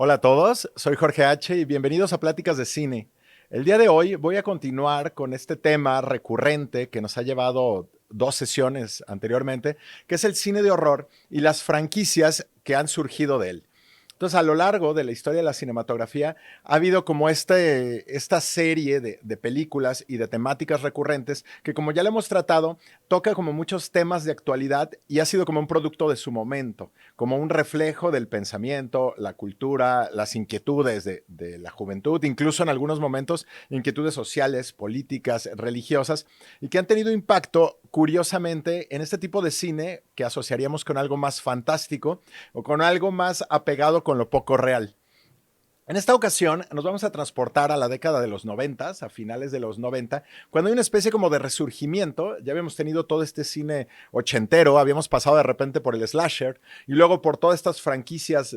Hola a todos, soy Jorge H. y bienvenidos a Pláticas de Cine. El día de hoy voy a continuar con este tema recurrente que nos ha llevado dos sesiones anteriormente, que es el cine de horror y las franquicias que han surgido de él. Entonces, a lo largo de la historia de la cinematografía, ha habido como esta serie de películas y de temáticas recurrentes que, como ya lo hemos tratado, toca como muchos temas de actualidad y ha sido como un producto de su momento, como un reflejo del pensamiento, la cultura, las inquietudes de la juventud, incluso en algunos momentos inquietudes sociales, políticas, religiosas, y que han tenido impacto, curiosamente, en este tipo de cine que asociaríamos con algo más fantástico o con algo más apegado con lo poco real. En esta ocasión nos vamos a transportar a la década de los 90, a finales de los 90, cuando hay una especie como de resurgimiento. Ya habíamos tenido todo este cine ochentero, habíamos pasado de repente por el slasher y luego por todas estas franquicias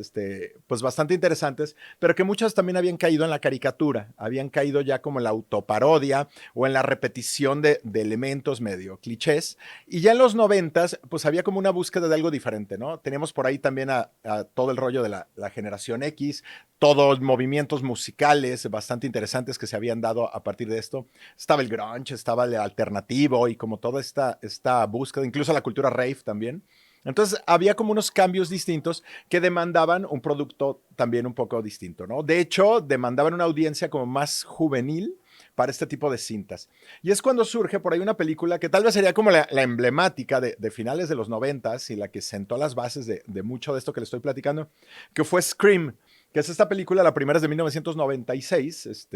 pues bastante interesantes, pero que muchas también habían caído en la caricatura, habían caído ya como en la autoparodia o en la repetición de elementos medio clichés. Y ya en los 90 pues había como una búsqueda de algo diferente, ¿no? Teníamos por ahí también a todo el rollo de la generación X, todos movimientos musicales bastante interesantes que se habían dado a partir de esto. Estaba el grunge, estaba el alternativo y como toda esta búsqueda, incluso la cultura rave también. Entonces había como unos cambios distintos que demandaban un producto también un poco distinto, ¿no? De hecho, demandaban una audiencia como más juvenil para este tipo de cintas. Y es cuando surge por ahí una película que tal vez sería como la emblemática de finales de los 90 y la que sentó las bases de mucho de esto que le estoy platicando, que fue Scream, que es esta película, la primera es de 1996,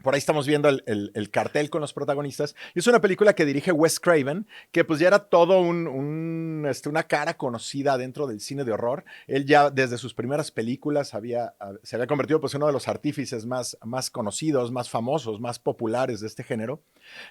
por ahí estamos viendo el cartel con los protagonistas. Y es una película que dirige Wes Craven, que pues ya era todo una cara conocida dentro del cine de horror. Él ya desde sus primeras películas se había convertido pues en uno de los artífices más conocidos, más famosos, más populares de este género.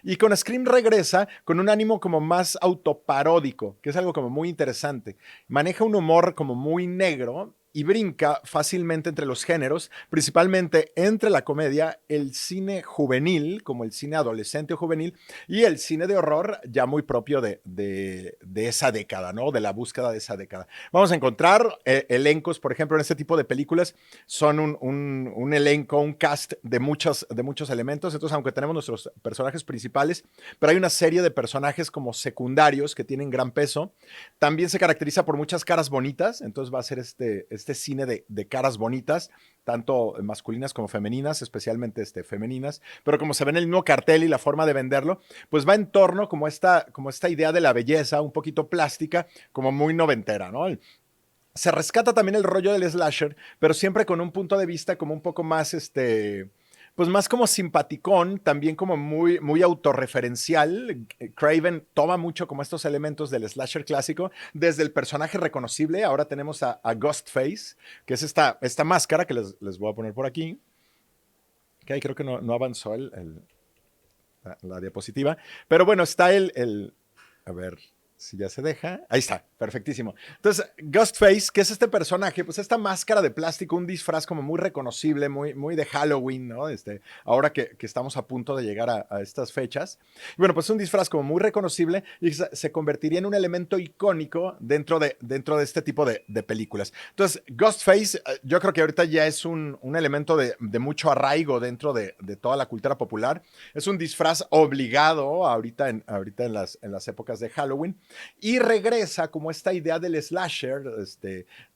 Y con Scream regresa con un ánimo como más autoparódico, que es algo como muy interesante. Maneja un humor como muy negro y brinca fácilmente entre los géneros, principalmente entre la comedia, el cine juvenil, como el cine adolescente o juvenil, y el cine de horror ya muy propio de esa década, ¿no? De la búsqueda de esa década. Vamos a encontrar elencos, por ejemplo, en este tipo de películas, son un elenco, un cast de muchos elementos. Entonces, aunque tenemos nuestros personajes principales, pero hay una serie de personajes como secundarios que tienen gran peso. También se caracteriza por muchas caras bonitas, entonces va a ser este cine de caras bonitas, tanto masculinas como femeninas, especialmente femeninas, pero como se ve en el mismo cartel y la forma de venderlo, pues va en torno como esta idea de la belleza, un poquito plástica, como muy noventera, ¿no? Se rescata también el rollo del slasher, pero siempre con un punto de vista como un poco más, pues más como simpaticón, también como muy autorreferencial. Craven toma mucho como estos elementos del slasher clásico, desde el personaje reconocible, ahora tenemos a Ghostface, que es esta máscara que les voy a poner por aquí. Ok, creo que no avanzó la diapositiva, pero bueno, está a ver si ya se deja. Ahí está, perfectísimo. Entonces, Ghostface, que es este personaje, pues esta máscara de plástico, un disfraz como muy reconocible, muy de Halloween, ¿no? Ahora que estamos a punto de llegar a estas fechas. Y bueno, pues un disfraz como muy reconocible y se convertiría en un elemento icónico dentro de este tipo de películas. Entonces, Ghostface, yo creo que ahorita ya es un elemento de mucho arraigo dentro de toda la cultura popular. Es un disfraz obligado ahorita en las épocas de Halloween y regresa como esta idea del slasher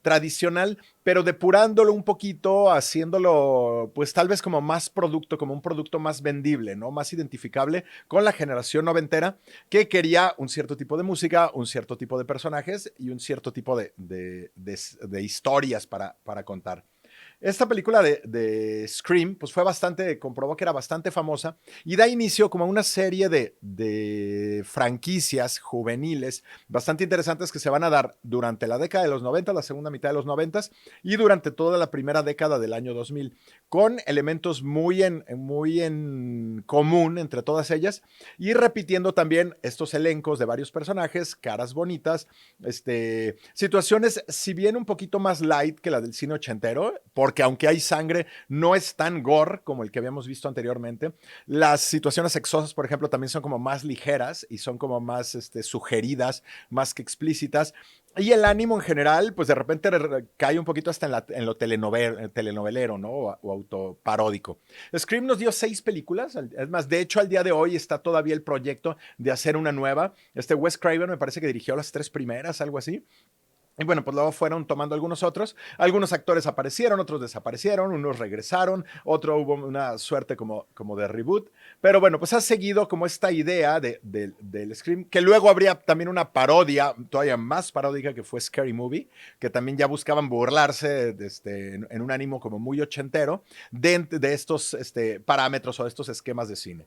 tradicional, pero depurándolo un poquito, haciéndolo pues tal vez como más producto, como un producto más vendible, ¿no? Más identificable con la generación noventera que quería un cierto tipo de música, un cierto tipo de personajes y un cierto tipo de historias para contar. Esta película de Scream, pues comprobó que era bastante famosa y da inicio como a una serie de franquicias juveniles bastante interesantes que se van a dar durante la década de los 90, la segunda mitad de los 90 y durante toda la primera década del año 2000, con elementos muy en común entre todas ellas y repitiendo también estos elencos de varios personajes, caras bonitas, situaciones, si bien un poquito más light que la del cine ochentero, porque aunque hay sangre, no es tan gore como el que habíamos visto anteriormente. Las situaciones sexosas, por ejemplo, también son como más ligeras y son como más sugeridas, más que explícitas. Y el ánimo en general, pues de repente cae un poquito hasta en lo telenovelero, ¿no? O autoparódico. Scream nos dio 6 películas. Es más, de hecho, al día de hoy está todavía el proyecto de hacer una nueva. Wes Craven me parece que dirigió las 3 primeras, algo así. Y bueno, pues luego fueron tomando algunos otros. Algunos actores aparecieron, otros desaparecieron, unos regresaron, otro hubo una suerte como de reboot. Pero bueno, pues ha seguido como esta idea del Scream, que luego habría también una parodia, todavía más paródica, que fue Scary Movie, que también ya buscaban burlarse en un ánimo como muy ochentero de estos parámetros o de estos esquemas de cine.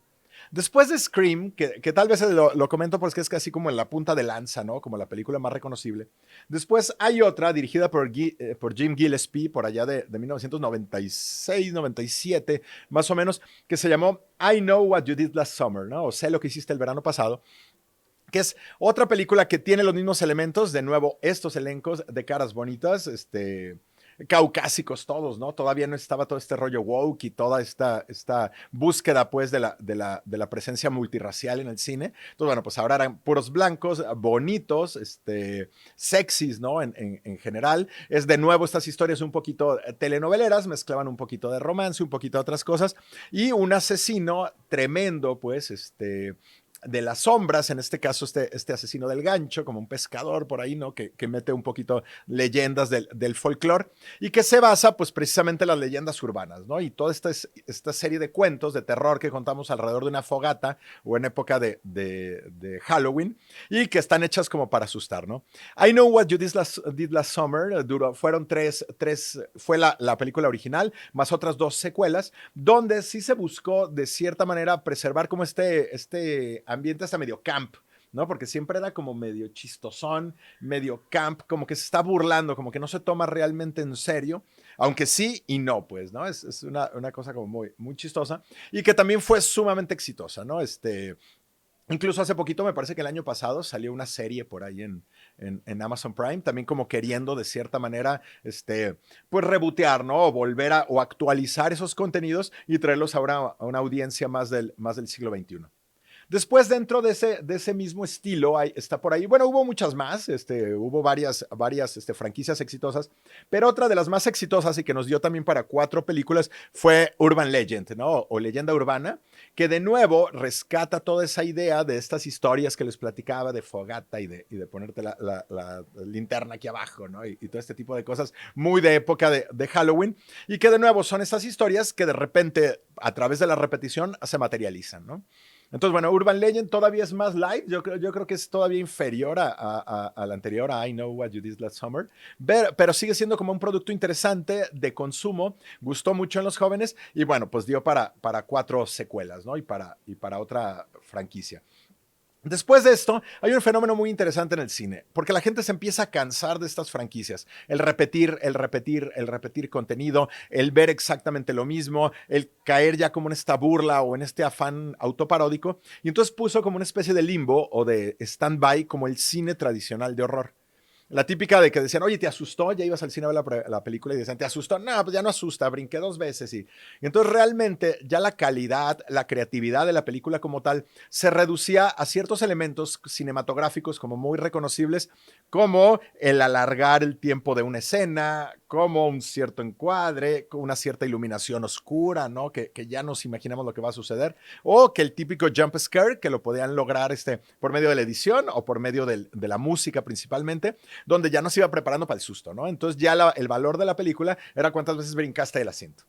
Después de Scream, que tal vez lo comento porque es casi como en la punta de lanza, ¿no? Como la película más reconocible. Después hay otra dirigida por Jim Gillespie, por allá de 1996, 97, más o menos, que se llamó I Know What You Did Last Summer, ¿no? O sé lo que hiciste el verano pasado, que es otra película que tiene los mismos elementos, de nuevo, estos elencos de caras bonitas, caucásicos todos, ¿no? Todavía no estaba todo este rollo woke y toda esta búsqueda, pues, de la presencia multirracial en el cine. Entonces, bueno, pues ahora eran puros blancos, bonitos, sexys, ¿no? En general. Es de nuevo estas historias un poquito telenoveleras, mezclaban un poquito de romance, un poquito de otras cosas, y un asesino tremendo, pues, de las sombras, en este caso este asesino del gancho, como un pescador por ahí, ¿no? Que mete un poquito leyendas del folclore y que se basa pues precisamente en las leyendas urbanas, ¿no? Y toda esta serie de cuentos de terror que contamos alrededor de una fogata o en época de Halloween y que están hechas como para asustar, ¿no? I Know What You Did Last Summer, fueron fue la película original, más otras 2 secuelas, donde sí se buscó de cierta manera preservar como este ambiente hasta medio camp, ¿no? Porque siempre era como medio chistosón, medio camp, como que se está burlando, como que no se toma realmente en serio, aunque sí y no, pues, ¿no? Es una cosa como muy, muy chistosa y que también fue sumamente exitosa, ¿no? Incluso hace poquito, me parece que el año pasado, salió una serie por ahí en Amazon Prime, también como queriendo de cierta manera, pues rebotear, ¿no? O volver o actualizar esos contenidos y traerlos ahora a una audiencia más del siglo XXI. Después, dentro de ese mismo estilo, está por ahí, bueno, hubo muchas más, hubo varias franquicias exitosas, pero otra de las más exitosas y que nos dio también para 4 películas fue Urban Legend, ¿no? O Leyenda Urbana, que de nuevo rescata toda esa idea de estas historias que les platicaba de fogata y de ponerte la linterna aquí abajo, ¿no? Y todo este tipo de cosas muy de época de Halloween, y que de nuevo son estas historias que de repente, a través de la repetición, se materializan, ¿no? Entonces, bueno, Urban Legend todavía es más light. Yo creo que es todavía inferior a la anterior, a I Know What You Did Last Summer. Pero sigue siendo como un producto interesante de consumo. Gustó mucho en los jóvenes y bueno, pues dio para 4 secuelas, ¿no? Y para otra franquicia. Después de esto, hay un fenómeno muy interesante en el cine, porque la gente se empieza a cansar de estas franquicias. El repetir, el repetir, el repetir contenido, el ver exactamente lo mismo, el caer ya como en esta burla o en este afán autoparódico. Y entonces puso como una especie de limbo o de stand-by como el cine tradicional de horror. La típica de que decían, oye, ¿te asustó? Ya ibas al cine a ver la película y decían, ¿te asustó? No, pues ya no asusta, brinqué 2 veces. Y entonces realmente ya la calidad, la creatividad de la película como tal se reducía a ciertos elementos cinematográficos como muy reconocibles, como el alargar el tiempo de una escena, como un cierto encuadre, con una cierta iluminación oscura, ¿no? Que ya nos imaginamos lo que va a suceder, o que el típico jump scare, que lo podían lograr por medio de la edición o por medio de la música principalmente, donde ya nos iba preparando para el susto, ¿no? Entonces ya el valor de la película era cuántas veces brincaste del asiento.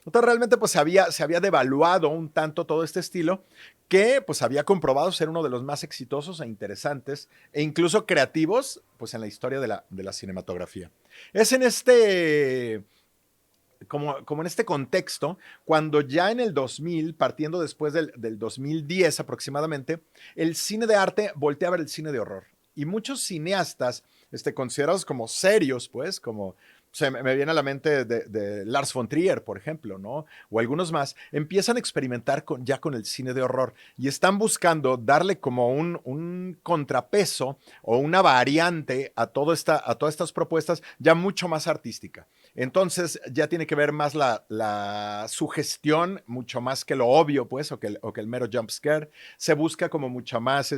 Entonces realmente pues se había devaluado un tanto todo este estilo que pues había comprobado ser uno de los más exitosos e interesantes e incluso creativos pues en la historia de la cinematografía. Es como en este contexto, cuando ya en el 2000, partiendo después del 2010 aproximadamente, el cine de arte voltea a ver el cine de horror. Y muchos cineastas considerados como serios, pues, como me viene a la mente de Lars von Trier, por ejemplo, ¿no? O algunos más, empiezan a experimentar ya con el cine de horror y están buscando darle como un contrapeso o una variante a todas estas propuestas ya mucho más artística. Entonces ya tiene que ver más la sugestión, mucho más que lo obvio, pues, o que el mero jump scare. Se busca como mucha más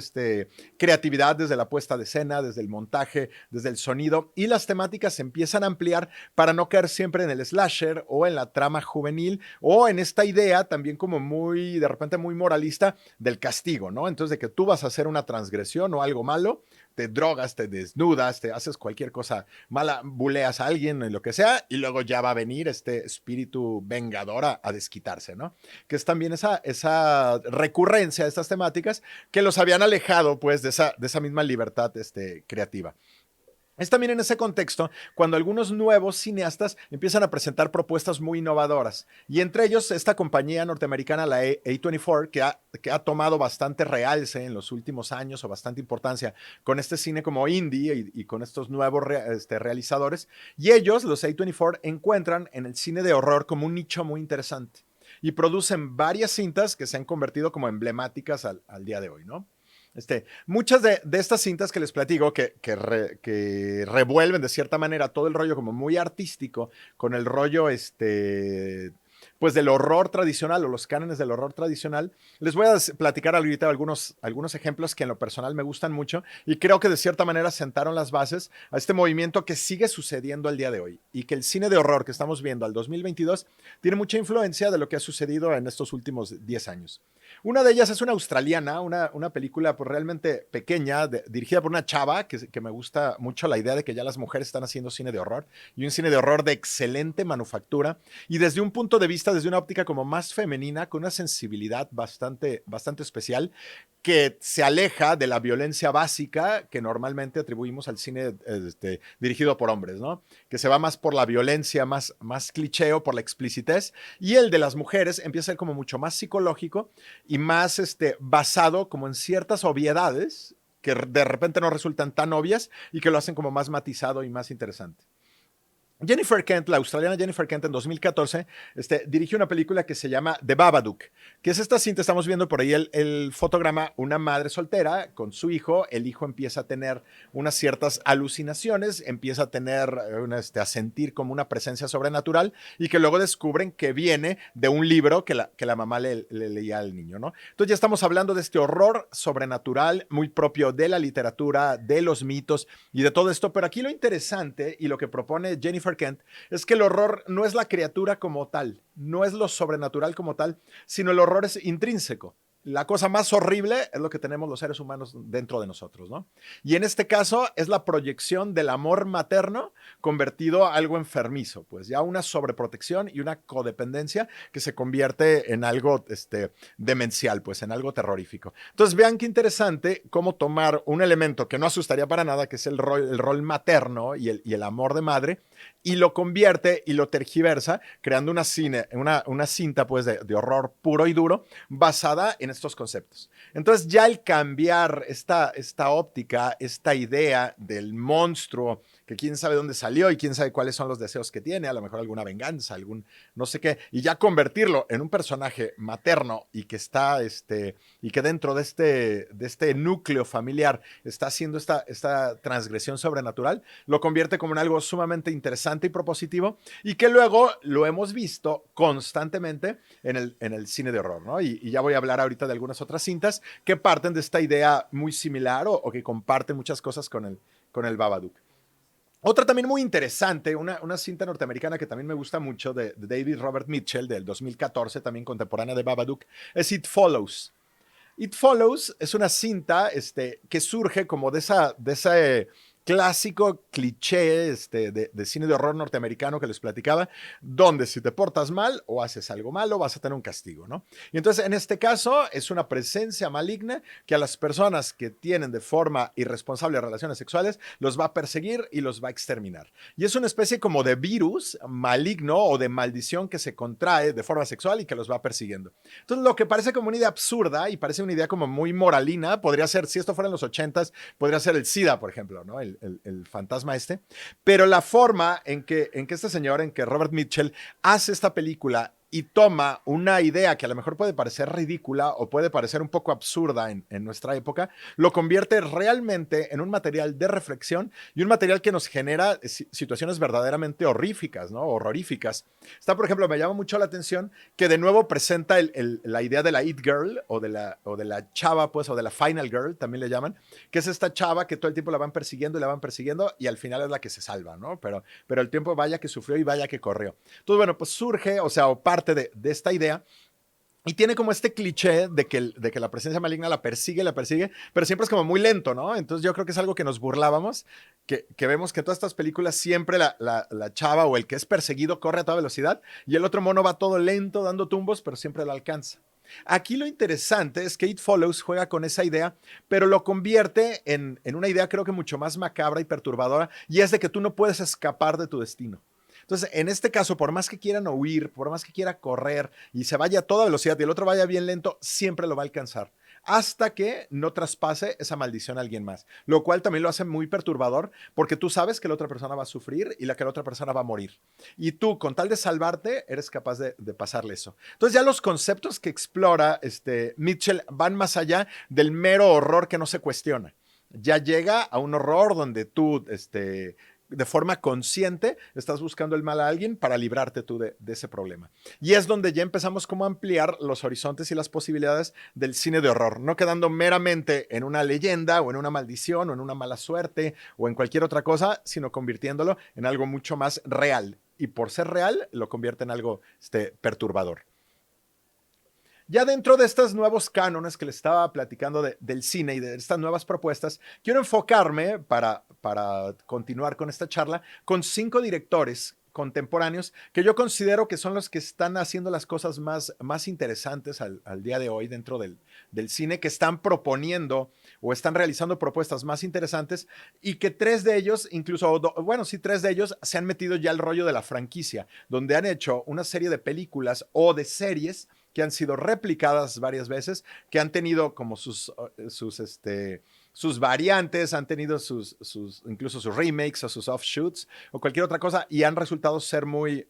creatividad desde la puesta de escena, desde el montaje, desde el sonido, y las temáticas se empiezan a ampliar para no caer siempre en el slasher o en la trama juvenil o en esta idea también como muy, de repente muy moralista del castigo, ¿no? Entonces de que tú vas a hacer una transgresión o algo malo, te drogas, te desnudas, te haces cualquier cosa mala, buleas a alguien, en lo que sea, y luego ya va a venir este espíritu vengador a desquitarse, ¿no? Que es también esa recurrencia de estas temáticas que los habían alejado, pues, de esa misma libertad creativa. Es también en ese contexto cuando algunos nuevos cineastas empiezan a presentar propuestas muy innovadoras. Y entre ellos esta compañía norteamericana, la A24, que ha tomado bastante realce en los últimos años o bastante importancia con este cine como indie y con estos nuevos realizadores. Y ellos, los A24, encuentran en el cine de horror como un nicho muy interesante. Y producen varias cintas que se han convertido como emblemáticas al día de hoy, ¿no? Muchas de estas cintas que les platico, que revuelven de cierta manera todo el rollo como muy artístico con el rollo pues del horror tradicional o los cánones del horror tradicional, les voy a platicar ahorita algunos ejemplos que en lo personal me gustan mucho y creo que de cierta manera sentaron las bases a este movimiento que sigue sucediendo al día de hoy y que el cine de horror que estamos viendo al 2022 tiene mucha influencia de lo que ha sucedido en estos últimos 10 años. Una de ellas es una australiana, una película pues, realmente pequeña, dirigida por una chava, que me gusta mucho la idea de que ya las mujeres están haciendo cine de horror, y un cine de horror de excelente manufactura, y desde un punto de vista, desde una óptica como más femenina, con una sensibilidad bastante especial, que se aleja de la violencia básica que normalmente atribuimos al cine dirigido por hombres, ¿no? Que se va más por la violencia, más cliché o por la explicitez, y el de las mujeres empieza a ser como mucho más psicológico y más basado como en ciertas obviedades que de repente no resultan tan obvias y que lo hacen como más matizado y más interesante. Jennifer Kent, la australiana Jennifer Kent, en 2014, dirigió una película que se llama The Babadook, que es esta cinta, estamos viendo por ahí el fotograma, una madre soltera con su hijo, el hijo empieza a tener unas ciertas alucinaciones, empieza a tener, a sentir como una presencia sobrenatural y que luego descubren que viene de un libro que la mamá le leía al niño, ¿no? Entonces ya estamos hablando de este horror sobrenatural muy propio de la literatura, de los mitos y de todo esto, pero aquí lo interesante y lo que propone Jennifer Kent es que el horror no es la criatura como tal, no es lo sobrenatural como tal, sino el horror es intrínseco. La cosa más horrible es lo que tenemos los seres humanos dentro de nosotros, ¿no? Y en este caso es la proyección del amor materno convertido a algo enfermizo, pues ya una sobreprotección y una codependencia que se convierte en algo demencial, pues en algo terrorífico. Entonces vean qué interesante cómo tomar un elemento que no asustaría para nada, que es el rol materno y el amor de madre, y lo convierte y lo tergiversa, creando una cinta pues de horror puro y duro basada en estos conceptos. Entonces ya el cambiar esta óptica, esta idea del monstruo, que quién sabe dónde salió y quién sabe cuáles son los deseos que tiene, a lo mejor alguna venganza, algún no sé qué, y ya convertirlo en un personaje materno y que está, y que dentro de este núcleo familiar está haciendo esta transgresión sobrenatural, lo convierte como en algo sumamente interesante y propositivo y que luego lo hemos visto constantemente en el cine de horror, ¿no? Y ya voy a hablar ahorita de algunas otras cintas que parten de esta idea muy similar o que comparten muchas cosas con el Babadook. Otra también muy interesante, una cinta norteamericana que también me gusta mucho, de David Robert Mitchell, del 2014, también contemporánea de Babadook, es It Follows. It Follows es una cinta que surge como de ese clásico cliché de cine de horror norteamericano que les platicaba, donde si te portas mal o haces algo malo vas a tener un castigo, ¿no? Y entonces en este caso es una presencia maligna que a las personas que tienen de forma irresponsable relaciones sexuales los va a perseguir y los va a exterminar. Y es una especie como de virus maligno o de maldición que se contrae de forma sexual y que los va persiguiendo. Entonces lo que parece como una idea absurda y parece una idea como muy moralina, podría ser, si esto fuera en los 80s, podría ser el SIDA, por ejemplo, ¿no? El fantasma pero la forma en que este señor, en que Robert Mitchell hace esta película y toma una idea que a lo mejor puede parecer ridícula o puede parecer un poco absurda en nuestra época, lo convierte realmente en un material de reflexión y un material que nos genera situaciones verdaderamente horríficas, ¿no? Horroríficas. Está, por ejemplo, me llama mucho la atención que de nuevo presenta la idea de la It Girl o de la chava, pues, o de la Final Girl, también le llaman, que es esta chava que todo el tiempo la van persiguiendo y la van persiguiendo y al final es la que se salva, ¿no? Pero el tiempo vaya que sufrió y vaya que corrió. Entonces, bueno, pues surge, o sea, o parte de esta idea y tiene como este cliché de que la presencia maligna la persigue, pero siempre es como muy lento, ¿no? Entonces yo creo que es algo que nos burlábamos, que vemos que en todas estas películas siempre la chava o el que es perseguido corre a toda velocidad y el otro mono va todo lento dando tumbos, pero siempre lo alcanza. Aquí lo interesante es que It Follows juega con esa idea, pero lo convierte en una idea creo que mucho más macabra y perturbadora, y es de que tú no puedes escapar de tu destino. Entonces, en este caso, por más que quieran huir, por más que quiera correr y se vaya a toda velocidad y el otro vaya bien lento, siempre lo va a alcanzar hasta que no traspase esa maldición a alguien más, lo cual también lo hace muy perturbador porque tú sabes que la otra persona va a sufrir y que la otra persona va a morir. Y tú, con tal de salvarte, eres capaz de pasarle eso. Entonces ya los conceptos que explora Mitchell van más allá del mero horror que no se cuestiona. Ya llega a un horror donde tú de forma consciente estás buscando el mal a alguien para librarte tú de ese problema. Y es donde ya empezamos como a ampliar los horizontes y las posibilidades del cine de horror, no quedando meramente en una leyenda o en una maldición o en una mala suerte o en cualquier otra cosa, sino convirtiéndolo en algo mucho más real. Y por ser real, lo convierte en algo perturbador. Ya dentro de estos nuevos cánones que les estaba platicando del cine y de estas nuevas propuestas, quiero enfocarme para continuar con esta charla con 5 directores contemporáneos que yo considero que son los que están haciendo las cosas más interesantes al día de hoy dentro del cine, que están proponiendo o están realizando propuestas más interesantes y que 3 de ellos, incluso, bueno, sí, 3 de ellos se han metido ya al rollo de la franquicia, donde han hecho una serie de películas o de series que han sido replicadas varias veces, que han tenido como sus variantes, han tenido incluso sus remakes o sus offshoots o cualquier otra cosa y han resultado ser muy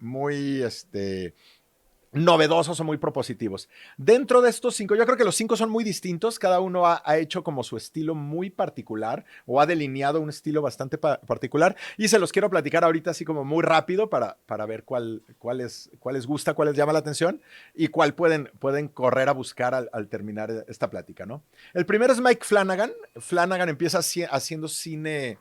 novedosos o muy propositivos. Dentro de estos 5, yo creo que los 5 son muy distintos, cada uno ha hecho como su estilo muy particular o ha delineado un estilo bastante particular y se los quiero platicar ahorita así como muy rápido para ver cuál les gusta, cuál les llama la atención y cuál pueden correr a buscar al terminar esta plática, ¿no? El primero es Mike Flanagan. Flanagan empieza haciendo cine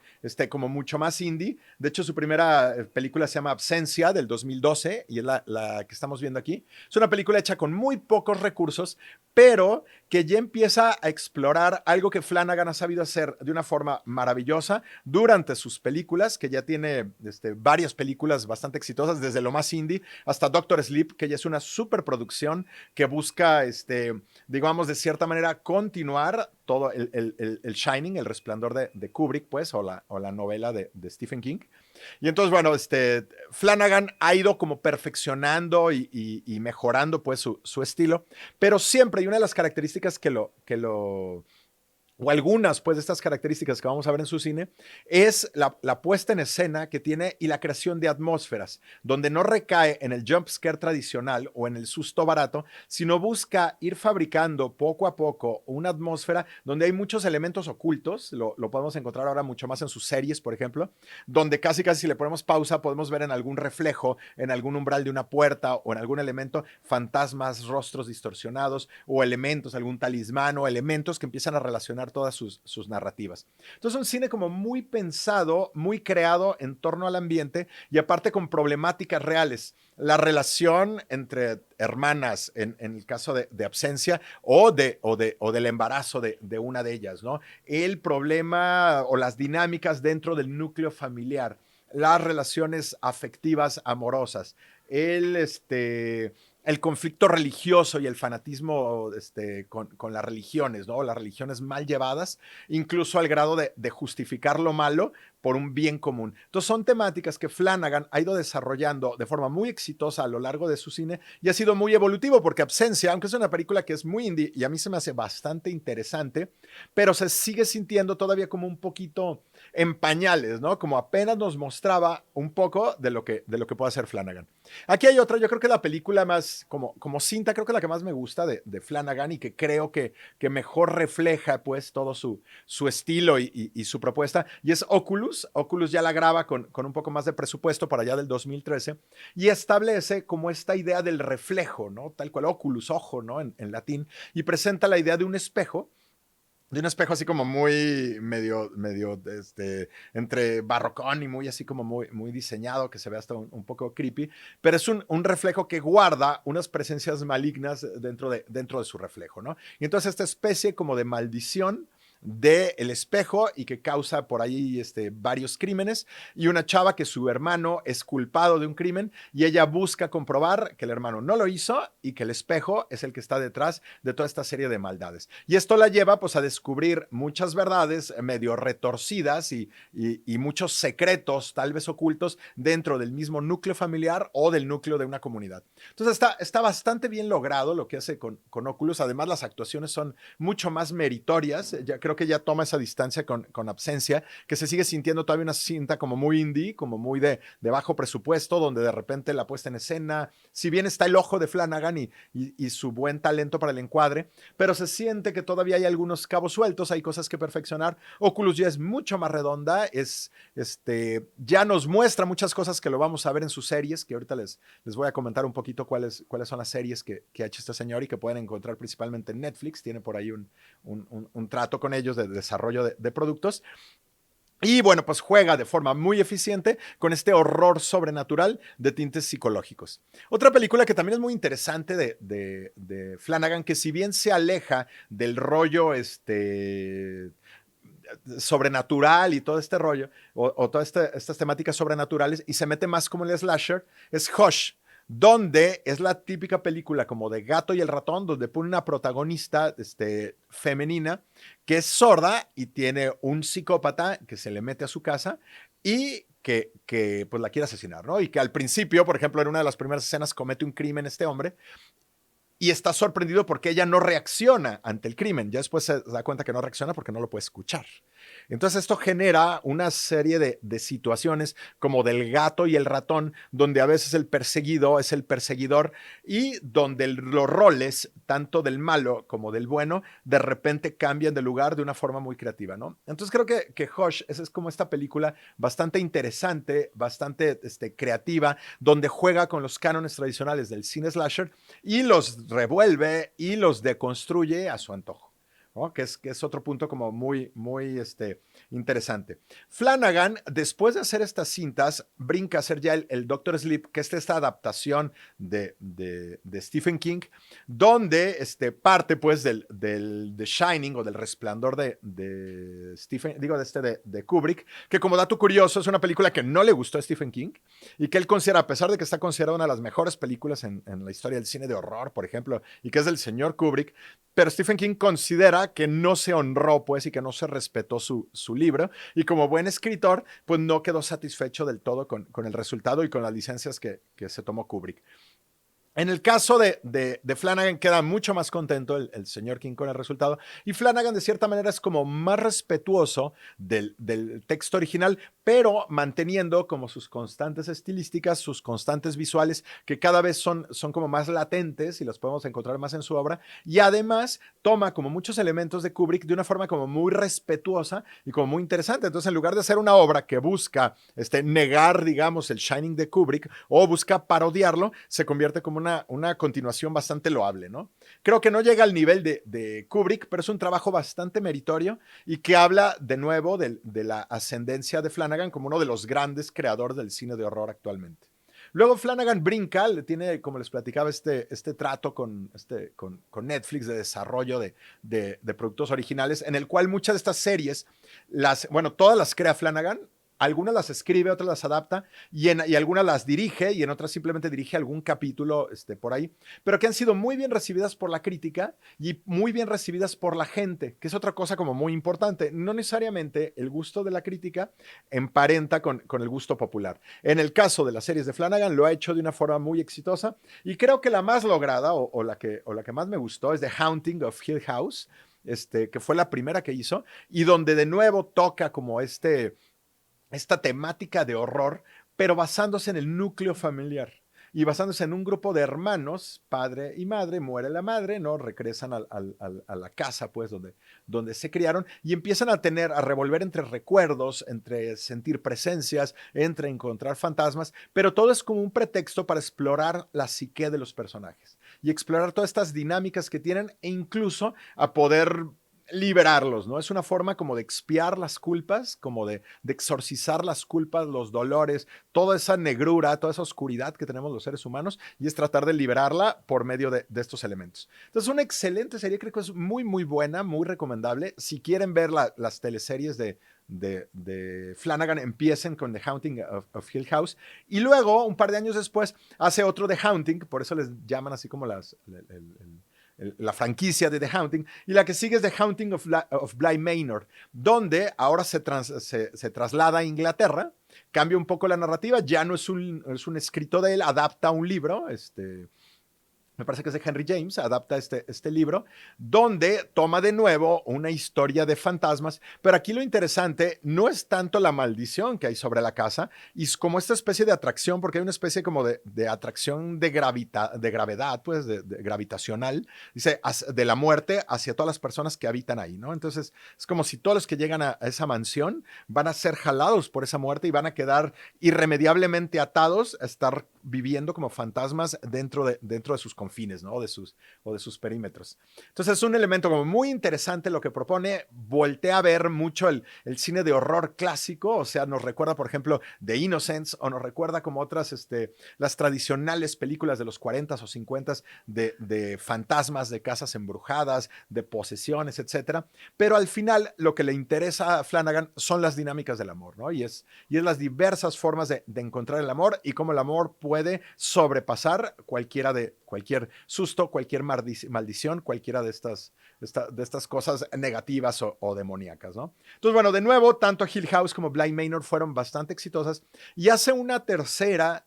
como mucho más indie. De hecho, su primera película se llama Absencia del 2012 y es la que estamos viendo aquí. Es una película hecha con muy pocos recursos, pero que ya empieza a explorar algo que Flanagan ha sabido hacer de una forma maravillosa durante sus películas, que ya tiene varias películas bastante exitosas, desde lo más indie hasta Doctor Sleep, que ya es una superproducción que busca, digamos, de cierta manera continuar todo el Shining, el resplandor de Kubrick, pues, o la novela de Stephen King. Y entonces, bueno, Flanagan ha ido como perfeccionando y mejorando pues su estilo, pero siempre, y una de las características o algunas pues de estas características que vamos a ver en su cine, es la puesta en escena que tiene y la creación de atmósferas, donde no recae en el jump scare tradicional o en el susto barato, sino busca ir fabricando poco a poco una atmósfera donde hay muchos elementos ocultos, lo podemos encontrar ahora mucho más en sus series, por ejemplo, donde casi si le ponemos pausa podemos ver en algún reflejo, en algún umbral de una puerta o en algún elemento fantasmas, rostros distorsionados o elementos, algún talismán o elementos que empiezan a relacionar todas sus narrativas. Entonces, un cine como muy pensado, muy creado en torno al ambiente y aparte con problemáticas reales. La relación entre hermanas en el caso de Absencia o del embarazo de una de ellas, ¿no? El problema o las dinámicas dentro del núcleo familiar, las relaciones afectivas amorosas, el conflicto religioso y el fanatismo con las religiones, ¿no? Las religiones mal llevadas, incluso al grado de justificar lo malo por un bien común. Entonces son temáticas que Flanagan ha ido desarrollando de forma muy exitosa a lo largo de su cine y ha sido muy evolutivo porque Absencia, aunque es una película que es muy indie y a mí se me hace bastante interesante, pero se sigue sintiendo todavía como un poquito en pañales, ¿no? Como apenas nos mostraba un poco de lo que puede hacer Flanagan. Aquí hay otra, yo creo que la película más, como cinta, creo que la que más me gusta de Flanagan y que creo que mejor refleja pues todo su estilo y su propuesta, y es Oculus. Oculus ya la graba con un poco más de presupuesto para allá del 2013 y establece como esta idea del reflejo, ¿no? Tal cual, Oculus, ojo, ¿no? En latín, y presenta la idea de un espejo así como muy medio, entre barrocón y muy así como muy diseñado, que se ve hasta un poco creepy, pero es un reflejo que guarda unas presencias malignas dentro de su reflejo, ¿no? Y entonces esta especie como de maldición del espejo y que causa por ahí varios crímenes, y una chava que su hermano es culpado de un crimen y ella busca comprobar que el hermano no lo hizo y que el espejo es el que está detrás de toda esta serie de maldades. Y esto la lleva pues a descubrir muchas verdades medio retorcidas y muchos secretos tal vez ocultos dentro del mismo núcleo familiar o del núcleo de una comunidad. Entonces está bastante bien logrado lo que hace con Oculus. Además las actuaciones son mucho más meritorias. Ya creo que ya toma esa distancia con Absencia, que se sigue sintiendo todavía una cinta como muy indie, como muy de bajo presupuesto, donde de repente la puesta en escena, si bien está el ojo de Flanagan y su buen talento para el encuadre, pero se siente que todavía hay algunos cabos sueltos, hay cosas que perfeccionar. Oculus ya es mucho más redonda, ya nos muestra muchas cosas que lo vamos a ver en sus series, que ahorita les voy a comentar un poquito cuáles son las series que ha hecho este señor y que pueden encontrar principalmente en Netflix. Tiene por ahí un trato con ellos de desarrollo de productos. Y bueno, pues juega de forma muy eficiente con este horror sobrenatural de tintes psicológicos. Otra película que también es muy interesante de Flanagan, que si bien se aleja del rollo sobrenatural y todo este rollo, o todas estas temáticas sobrenaturales, y se mete más como el slasher, es Hush, donde es la típica película como de Gato y el ratón, donde pone una protagonista femenina que es sorda y tiene un psicópata que se le mete a su casa y que pues la quiere asesinar, ¿no? Y que al principio, por ejemplo, en una de las primeras escenas comete un crimen este hombre y está sorprendido porque ella no reacciona ante el crimen. Ya después se da cuenta que no reacciona porque no lo puede escuchar. Entonces esto genera una serie de situaciones como del gato y el ratón, donde a veces el perseguido es el perseguidor y donde los roles, tanto del malo como del bueno, de repente cambian de lugar de una forma muy creativa, ¿no? Entonces creo que Hush es como esta película bastante interesante, bastante creativa, donde juega con los cánones tradicionales del cine slasher y los revuelve y los deconstruye a su antojo, ¿no? Que es otro punto como muy interesante. Flanagan, después de hacer estas cintas, brinca a hacer ya el Doctor Sleep, que es esta adaptación de Stephen King, donde parte pues del The Shining o del Resplandor de Stephen, digo, de Kubrick, que como dato curioso es una película que no le gustó a Stephen King y que él considera, a pesar de que está considerada una de las mejores películas en la historia del cine de horror, por ejemplo, y que es del señor Kubrick, pero Stephen King considera que no se honró, pues, y que no se respetó su libro, y como buen escritor, pues no quedó satisfecho del todo con el resultado y con las licencias que se tomó Kubrick. En el caso de Flanagan queda mucho más contento el señor King con el resultado, y Flanagan de cierta manera es como más respetuoso del texto original, pero manteniendo como sus constantes estilísticas, sus constantes visuales, que cada vez son como más latentes y los podemos encontrar más en su obra, y además toma como muchos elementos de Kubrick de una forma como muy respetuosa y como muy interesante. Entonces, en lugar de hacer una obra que busca negar, digamos, el Shining de Kubrick o busca parodiarlo, se convierte como una continuación bastante loable, ¿no? Creo que no llega al nivel de Kubrick, pero es un trabajo bastante meritorio y que habla de nuevo de la ascendencia de Flanagan como uno de los grandes creadores del cine de horror actualmente. Luego Flanagan brinca, tiene, como les platicaba, este trato con Netflix de desarrollo de productos originales, en el cual muchas de estas series, todas las crea Flanagan. Algunas las escribe, otras las adapta y algunas las dirige y en otras simplemente dirige algún capítulo por ahí, pero que han sido muy bien recibidas por la crítica y muy bien recibidas por la gente, que es otra cosa como muy importante. No necesariamente el gusto de la crítica emparenta con el gusto popular. En el caso de las series de Flanagan lo ha hecho de una forma muy exitosa y creo que la más lograda o la que más me gustó es The Haunting of Hill House, que fue la primera que hizo, y donde de nuevo toca como esta temática de horror, pero basándose en el núcleo familiar y basándose en un grupo de hermanos, padre y madre. Muere la madre, ¿no? Regresan a la casa, pues, donde se criaron, y empiezan a revolver entre recuerdos, entre sentir presencias, entre encontrar fantasmas, pero todo es como un pretexto para explorar la psique de los personajes y explorar todas estas dinámicas que tienen, e incluso a poder liberarlos, ¿no? Es una forma como de expiar las culpas, como de exorcizar las culpas, los dolores, toda esa negrura, toda esa oscuridad que tenemos los seres humanos, y es tratar de liberarla por medio de estos elementos. Entonces, una excelente serie, creo que es muy, muy buena, muy recomendable. Si quieren ver las teleseries de Flanagan, empiecen con The Haunting of Hill House, y luego, un par de años después, hace otro The Haunting, por eso les llaman así como la franquicia de The Haunting, y la que sigue es The Haunting of Bly Manor, donde ahora se traslada a Inglaterra, cambia un poco la narrativa, ya no es un escrito de él, adapta un libro, me parece que es de Henry James, adapta este libro, donde toma de nuevo una historia de fantasmas, pero aquí lo interesante no es tanto la maldición que hay sobre la casa, y es como esta especie de atracción, porque hay una especie como de atracción de gravedad, pues, de gravitacional, dice, de la muerte hacia todas las personas que habitan ahí, ¿no? Entonces, es como si todos los que llegan a esa mansión van a ser jalados por esa muerte y van a quedar irremediablemente atados a estar viviendo como fantasmas dentro de sus confines, ¿no? O de sus perímetros. Entonces es un elemento como muy interesante lo que propone. Voltea a ver mucho el cine de horror clásico, o sea, nos recuerda, por ejemplo, The Innocents, o nos recuerda como otras, las tradicionales películas de los 40s o 50s de fantasmas, de casas embrujadas, de posesiones, etcétera. Pero al final lo que le interesa a Flanagan son las dinámicas del amor, ¿no? Y es las diversas formas de encontrar el amor, y cómo el amor puede sobrepasar cualquier susto, cualquier maldición, cualquiera de estas cosas negativas o demoníacas, ¿no? Entonces, bueno, de nuevo, tanto Hill House como Bly Manor fueron bastante exitosas, y hace una tercera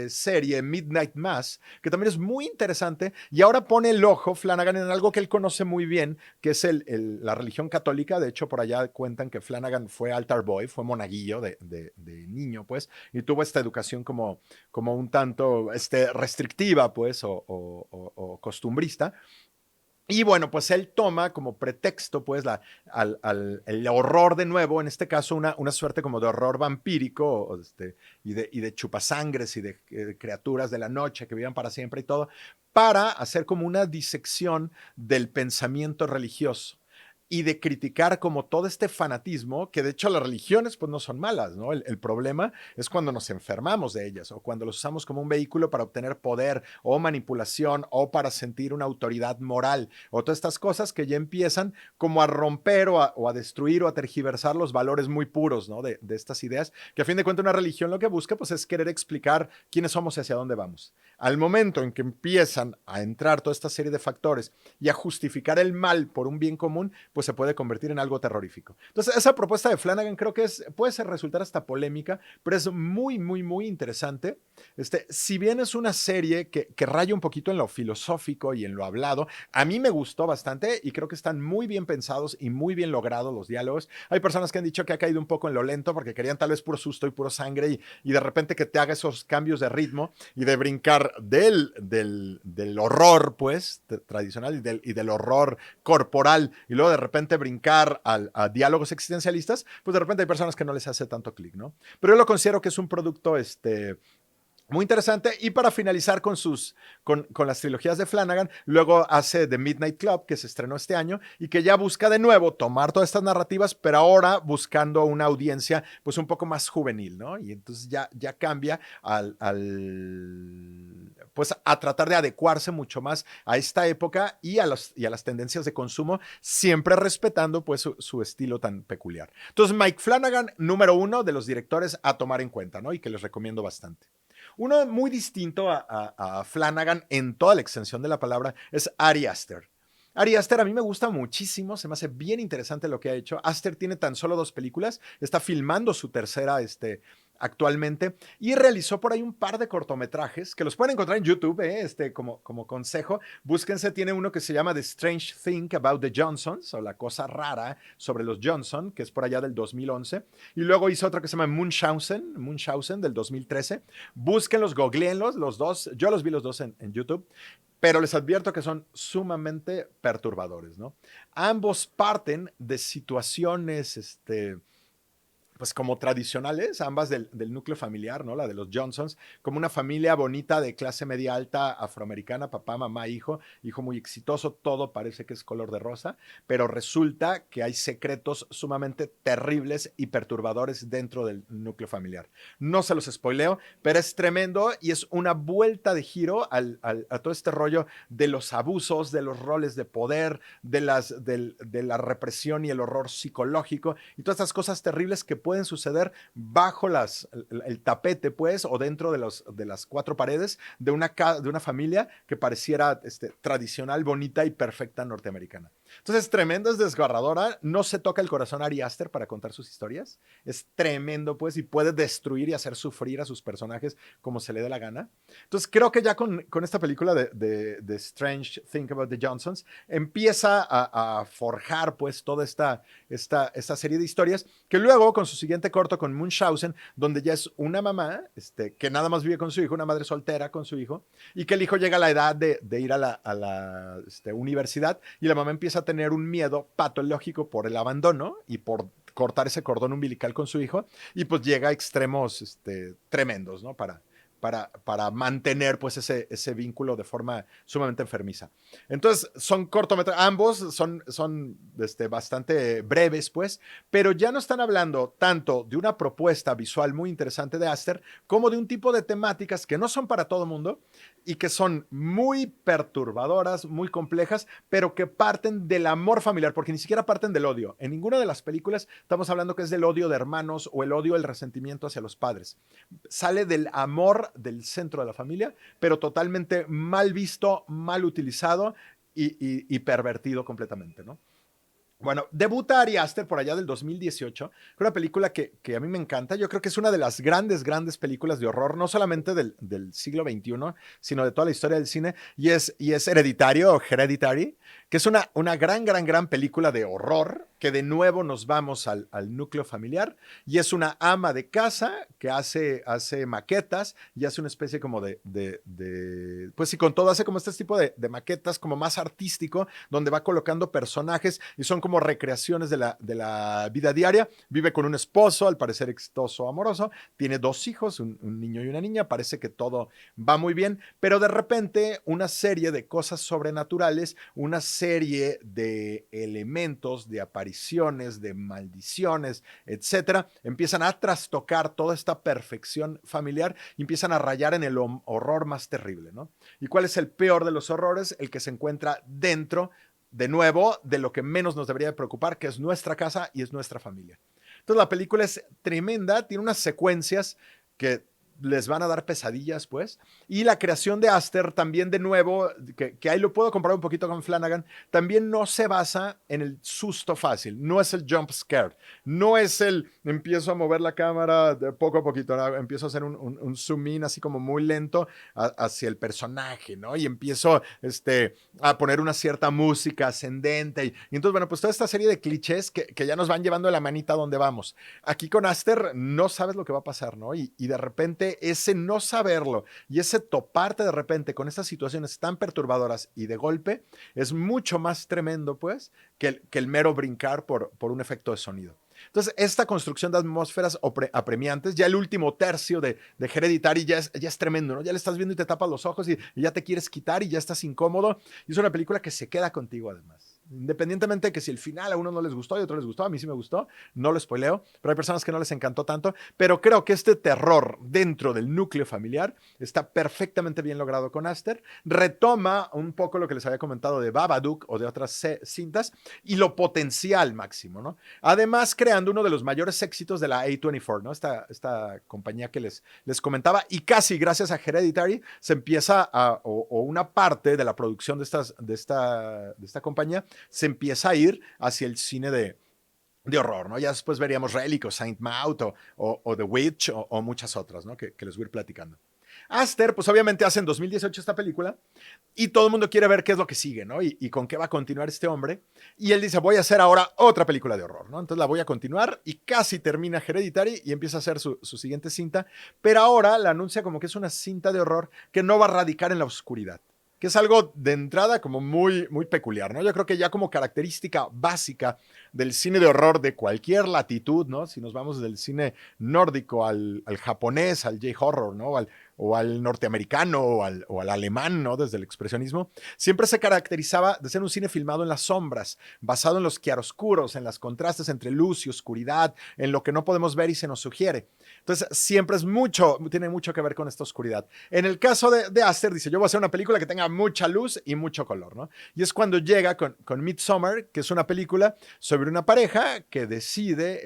serie, Midnight Mass, que también es muy interesante, y ahora pone el ojo Flanagan en algo que él conoce muy bien, que es la religión católica. De hecho, por allá cuentan que Flanagan fue altar boy, fue monaguillo de niño, pues, y tuvo esta educación como un tanto restrictiva, pues, o costumbrista. Y bueno, pues él toma como pretexto, pues, el horror de nuevo, en este caso una suerte como de horror vampírico, y de chupasangres y de criaturas de la noche que vivan para siempre y todo, para hacer como una disección del pensamiento religioso y de criticar como todo este fanatismo, que de hecho las religiones pues no son malas, ¿no? El problema es cuando nos enfermamos de ellas, o cuando los usamos como un vehículo para obtener poder o manipulación, o para sentir una autoridad moral, o todas estas cosas que ya empiezan como a romper o a destruir o a tergiversar los valores muy puros, ¿no? De estas ideas, que a fin de cuentas una religión lo que busca pues es querer explicar quiénes somos y hacia dónde vamos. Al momento en que empiezan a entrar toda esta serie de factores y a justificar el mal por un bien común, pues se puede convertir en algo terrorífico. Entonces, esa propuesta de Flanagan creo que puede resultar hasta polémica, pero es muy, muy, muy interesante. Si bien es una serie que raya un poquito en lo filosófico y en lo hablado, a mí me gustó bastante, y creo que están muy bien pensados y muy bien logrados los diálogos. Hay personas que han dicho que ha caído un poco en lo lento porque querían tal vez puro susto y puro sangre, y de repente que te haga esos cambios de ritmo y de brincar del horror, pues, tradicional, y del horror corporal, y luego de repente brincar a diálogos existencialistas, pues de repente hay personas que no les hace tanto clic, ¿no? Pero yo lo considero que es un producto muy interesante. Y para finalizar con las trilogías de Flanagan, luego hace The Midnight Club, que se estrenó este año, y que ya busca de nuevo tomar todas estas narrativas, pero ahora buscando una audiencia pues un poco más juvenil, ¿no? Y entonces ya cambia pues a tratar de adecuarse mucho más a esta época y a las tendencias de consumo, siempre respetando pues su estilo tan peculiar. Entonces, Mike Flanagan, número 1 de los directores a tomar en cuenta, ¿no? Y que les recomiendo bastante. Uno muy distinto a Flanagan en toda la extensión de la palabra es Ari Aster. Ari Aster a mí me gusta muchísimo, se me hace bien interesante lo que ha hecho. Aster tiene tan solo 2 películas, está filmando su tercera actualmente, y realizó por ahí un par de cortometrajes que los pueden encontrar en YouTube, como consejo. Búsquense, tiene uno que se llama The Strange Thing About the Johnsons, o La Cosa Rara sobre los Johnson, que es por allá del 2011, y luego hizo otro que se llama Munchausen del 2013. Búsquenlos, googleenlos, los dos, yo los vi los dos en YouTube, pero les advierto que son sumamente perturbadores, ¿no? Ambos parten de situaciones, pues como tradicionales, ambas del núcleo familiar, ¿no? La de los Johnsons, como una familia bonita de clase media alta afroamericana, papá, mamá, hijo muy exitoso, todo parece que es color de rosa, pero resulta que hay secretos sumamente terribles y perturbadores dentro del núcleo familiar. No se los spoileo, pero es tremendo y es una vuelta de giro a todo este rollo de los abusos, de los roles de poder, de la represión y el horror psicológico y todas estas cosas terribles que pueden suceder bajo el tapete, pues, o dentro de las cuatro paredes de una familia que pareciera tradicional, bonita y perfecta norteamericana. Entonces, tremenda, es desgarradora. No se toca el corazón a Ari Aster para contar sus historias. Es tremendo, pues, y puede destruir y hacer sufrir a sus personajes como se le dé la gana. Entonces, creo que ya con esta película de Strange Thing About the Johnsons, empieza a forjar, pues, toda esta serie de historias que luego, con su siguiente corto, con Munchausen, donde ya es una mamá que nada más vive con su hijo, una madre soltera con su hijo, y que el hijo llega a la edad de ir a la universidad, y la mamá empieza a tener un miedo patológico por el abandono y por cortar ese cordón umbilical con su hijo, y pues llega a extremos tremendos, ¿no? Para mantener pues ese vínculo de forma sumamente enfermiza. Entonces son cortometrajes, ambos son bastante breves pues, pero ya no están hablando tanto de una propuesta visual muy interesante de Aster como de un tipo de temáticas que no son para todo mundo y que son muy perturbadoras, muy complejas, pero que parten del amor familiar, porque ni siquiera parten del odio. En ninguna de las películas estamos hablando que es del odio de hermanos o el odio, el resentimiento hacia los padres. Sale del amor del centro de la familia, pero totalmente mal visto, mal utilizado y pervertido completamente, ¿no? Bueno, debuta Ari Aster por allá del 2018, una película que a mí me encanta. Yo creo que es una de las grandes películas de horror, no solamente del siglo XXI, sino de toda la historia del cine, y es Hereditario o Hereditary, que es una gran película de horror, que de nuevo nos vamos al núcleo familiar, y es una ama de casa que hace maquetas y hace una especie como pues sí, con todo hace como este tipo de maquetas como más artístico, donde va colocando personajes y son como recreaciones de la vida diaria. Vive con un esposo, al parecer exitoso, amoroso, tiene dos hijos, un niño y una niña, parece que todo va muy bien, pero de repente una serie de cosas sobrenaturales, una serie de elementos, de apariciones, de maldiciones, etcétera, empiezan a trastocar toda esta perfección familiar y empiezan a rayar en el horror más terrible, ¿no? ¿Y cuál es el peor de los horrores? El que se encuentra dentro, de nuevo, de lo que menos nos debería de preocupar, que es nuestra casa y es nuestra familia. Entonces la película es tremenda, tiene unas secuencias que les van a dar pesadillas, pues. Y la creación de Aster también, de nuevo, que ahí lo puedo comparar un poquito con Flanagan, también no se basa en el susto fácil, no es el jump scare, no es el empiezo a mover la cámara de poco a poquito, ¿no? Empiezo a hacer un zoom in así como muy lento hacia el personaje, ¿no? Y empiezo a poner una cierta música ascendente. Y entonces, bueno, pues toda esta serie de clichés que ya nos van llevando de la manita a donde vamos. Aquí con Aster no sabes lo que va a pasar, ¿no? Y de repente ese no saberlo y ese toparte de repente con estas situaciones tan perturbadoras y de golpe es mucho más tremendo, pues, que el mero brincar por un efecto de sonido. Entonces, esta construcción de atmósferas apremiantes, ya el último tercio de Hereditary ya es tremendo, ¿no? Ya le estás viendo y te tapas los ojos y ya te quieres quitar y ya estás incómodo. Y es una película que se queda contigo además. Independientemente de que si el final a uno no les gustó y a otro les gustó, a mí sí me gustó, no lo spoileo, pero hay personas que no les encantó tanto, pero creo que este terror dentro del núcleo familiar está perfectamente bien logrado con Aster, retoma un poco lo que les había comentado de Babadook o de otras cintas y lo potencia al máximo, ¿no? Además, creando uno de los mayores éxitos de la A24, ¿no? Esta compañía que les comentaba, y casi gracias a Hereditary se empieza o una parte de la producción de esta compañía se empieza a ir hacia el cine de horror, ¿no? Ya después veríamos Relic o Saint Maud o The Witch o muchas otras, ¿no? Que les voy a ir platicando. Aster, pues obviamente hace en 2018 esta película y todo el mundo quiere ver qué es lo que sigue, ¿no? Y con qué va a continuar este hombre. Y él dice, voy a hacer ahora otra película de horror, ¿no? Entonces la voy a continuar y casi termina Hereditary y empieza a hacer su siguiente cinta, pero ahora la anuncia como que es una cinta de horror que no va a radicar en la oscuridad, que es algo de entrada como muy, muy peculiar, ¿no? Yo creo que ya como característica básica del cine de horror de cualquier latitud, ¿no? Si nos vamos del cine nórdico al japonés, al J-horror, ¿no? O al norteamericano o al alemán, ¿no? Desde el expresionismo, siempre se caracterizaba de ser un cine filmado en las sombras, basado en los claroscuros, en los contrastes entre luz y oscuridad, en lo que no podemos ver y se nos sugiere. Entonces, siempre tiene mucho que ver con esta oscuridad. En el caso de Aster, dice, yo voy a hacer una película que tenga mucha luz y mucho color, ¿no? Y es cuando llega con Midsommar, que es una película sobre una pareja que decide,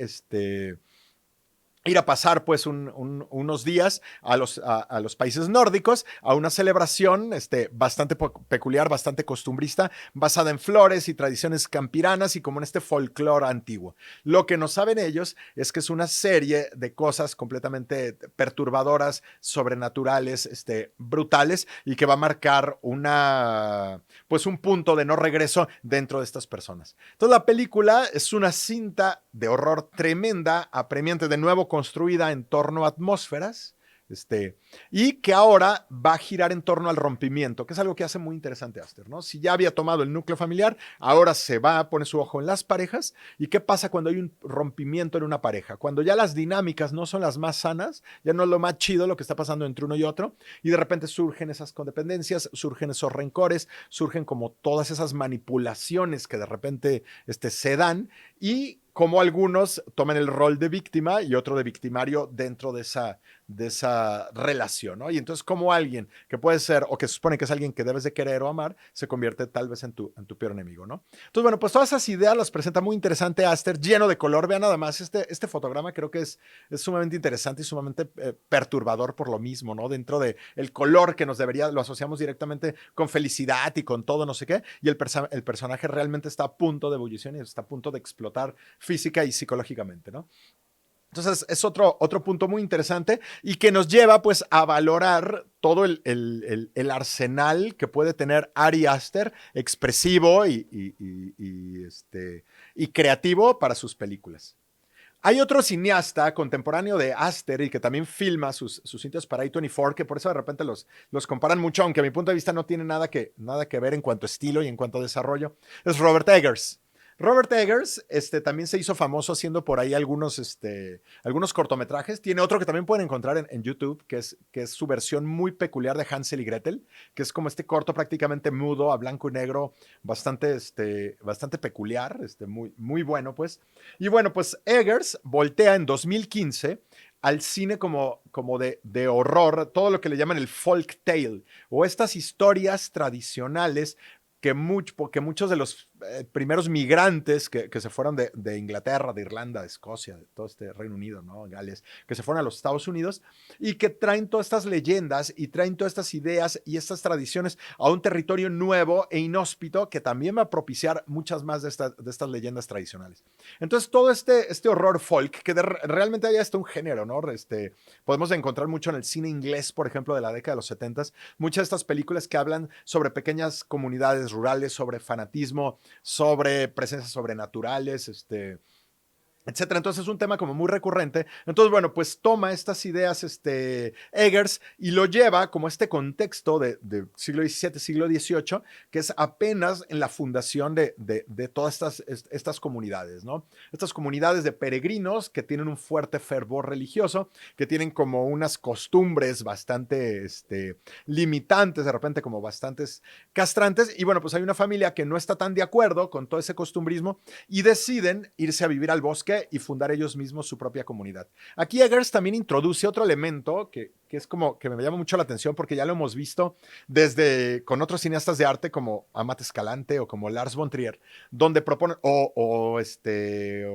ir a pasar pues unos días a los países nórdicos, a una celebración bastante peculiar, bastante costumbrista, basada en flores y tradiciones campiranas y como en este folclore antiguo. Lo que no saben ellos es que es una serie de cosas completamente perturbadoras, sobrenaturales, brutales y que va a marcar pues un punto de no regreso dentro de estas personas. Entonces la película es una cinta de horror tremenda, apremiante, de nuevo construida en torno a atmósferas, y que ahora va a girar en torno al rompimiento, que es algo que hace muy interesante Aster, ¿no? Si ya había tomado el núcleo familiar, ahora se va a poner su ojo en las parejas. ¿Y qué pasa cuando hay un rompimiento en una pareja? Cuando ya las dinámicas no son las más sanas, ya no es lo más chido lo que está pasando entre uno y otro, y de repente surgen esas codependencias, surgen esos rencores, surgen como todas esas manipulaciones que de repente se dan, y como algunos toman el rol de víctima y otro de victimario dentro de esa relación, ¿no? Y entonces como alguien que puede ser, o que se supone que es alguien que debes de querer o amar, se convierte tal vez en tu peor enemigo, ¿no? Entonces, bueno, pues todas esas ideas las presenta muy interesante Aster, lleno de color. Vean nada más, este fotograma creo que es sumamente interesante y sumamente perturbador por lo mismo, ¿no? Dentro de el color que lo asociamos directamente con felicidad y con todo, no sé qué, y el personaje realmente está a punto de ebullición y está a punto de explotar física y psicológicamente, ¿no? Entonces es otro punto muy interesante y que nos lleva pues a valorar todo el arsenal que puede tener Ari Aster, expresivo y creativo para sus películas. Hay otro cineasta contemporáneo de Aster y que también filma sus cintas para A24, que por eso de repente los comparan mucho, aunque a mi punto de vista no tiene nada que ver en cuanto a estilo y en cuanto a desarrollo. Es Robert Eggers. Robert Eggers también se hizo famoso haciendo por ahí algunos cortometrajes. Tiene otro que también pueden encontrar en YouTube, que es su versión muy peculiar de Hansel y Gretel, que es como este corto prácticamente mudo, a blanco y negro, bastante peculiar, muy, muy bueno, pues. Y bueno, pues Eggers voltea en 2015 al cine como de horror, todo lo que le llaman el folk tale, o estas historias tradicionales que muchos de los primeros migrantes que se fueron de Inglaterra, de Irlanda, de Escocia, de todo este Reino Unido, ¿no? Gales, que se fueron a los Estados Unidos y que traen todas estas leyendas y traen todas estas ideas y estas tradiciones a un territorio nuevo e inhóspito que también va a propiciar muchas más de estas leyendas tradicionales. Entonces, todo este horror folk, que realmente hay hasta un género, ¿no? Podemos encontrar mucho en el cine inglés, por ejemplo, de la década de los 70, muchas de estas películas que hablan sobre pequeñas comunidades rurales, sobre fanatismo, sobre presencias sobrenaturales, etcétera. Entonces es un tema como muy recurrente. Entonces, bueno, pues toma estas ideas Eggers y lo lleva como este contexto de siglo XVII, siglo XVIII, que es apenas en la fundación de todas estas comunidades, ¿no? Estas comunidades de peregrinos que tienen un fuerte fervor religioso, que tienen como unas costumbres bastante limitantes, de repente como bastantes castrantes. Y bueno, pues hay una familia que no está tan de acuerdo con todo ese costumbrismo y deciden irse a vivir al bosque y fundar ellos mismos su propia comunidad. Aquí Eggers también introduce otro elemento que es como que me llama mucho la atención porque ya lo hemos visto con otros cineastas de arte como Amat Escalante o como Lars von Trier, donde proponen, o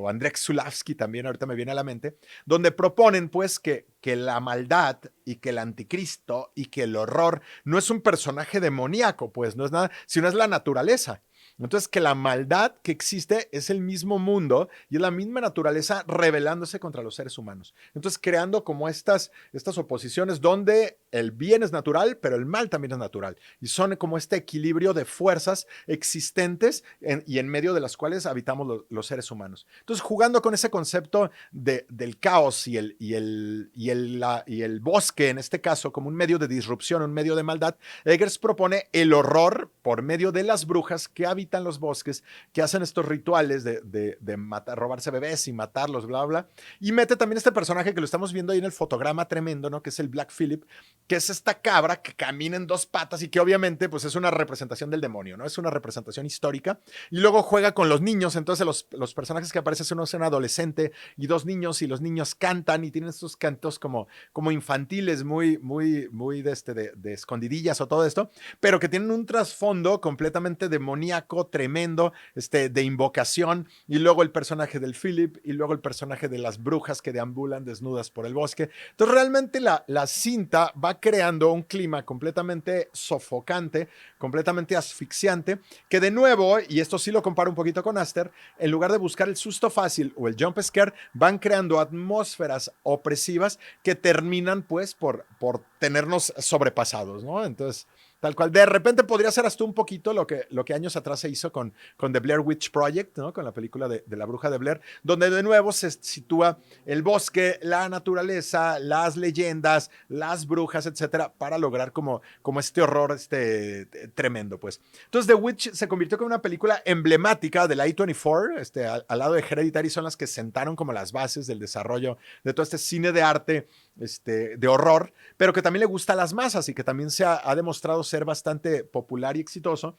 Andrzej Zulawski también ahorita me viene a la mente, donde proponen pues que la maldad y que el anticristo y que el horror no es un personaje demoníaco, pues no es nada, sino es la naturaleza. Entonces, que la maldad que existe es el mismo mundo y es la misma naturaleza rebelándose contra los seres humanos. Entonces, creando como estas oposiciones donde el bien es natural, pero el mal también es natural. Y son como este equilibrio de fuerzas existentes y en medio de las cuales habitamos los seres humanos. Entonces, jugando con ese concepto del caos y el bosque, en este caso, como un medio de disrupción, un medio de maldad, Eggers propone el horror por medio de las brujas que habitan los bosques, que hacen estos rituales de matar, robarse bebés y matarlos, bla, bla. Y mete también este personaje que lo estamos viendo ahí en el fotograma tremendo, ¿no? Que es el Black Phillip, que es esta cabra que camina en dos patas y que obviamente pues es una representación del demonio, ¿no? Es una representación histórica. Y luego juega con los niños, entonces los personajes que aparecen son un adolescente y dos niños, y los niños cantan y tienen estos cantos como infantiles, muy de escondidillas o todo esto, pero que tienen un trasfondo completamente demoníaco, tremendo, de invocación, y luego el personaje del Philip, y luego el personaje de las brujas que deambulan desnudas por el bosque. Entonces realmente la cinta va creando un clima completamente sofocante, completamente asfixiante, que de nuevo, y esto sí lo comparo un poquito con Aster, en lugar de buscar el susto fácil o el jump scare, van creando atmósferas opresivas que terminan pues por tenernos sobrepasados, ¿no? Entonces, tal cual. De repente podría ser hasta un poquito lo que años atrás se hizo con The Blair Witch Project, ¿no? Con la película de la bruja de Blair, donde de nuevo se sitúa el bosque, la naturaleza, las leyendas, las brujas, etcétera, para lograr como este horror tremendo, pues. Entonces, The Witch se convirtió como una película emblemática de la A24, al lado de Hereditary, son las que sentaron como las bases del desarrollo de todo este cine de arte, de horror, pero que también le gusta a las masas y que también ha demostrado ser bastante popular y exitoso.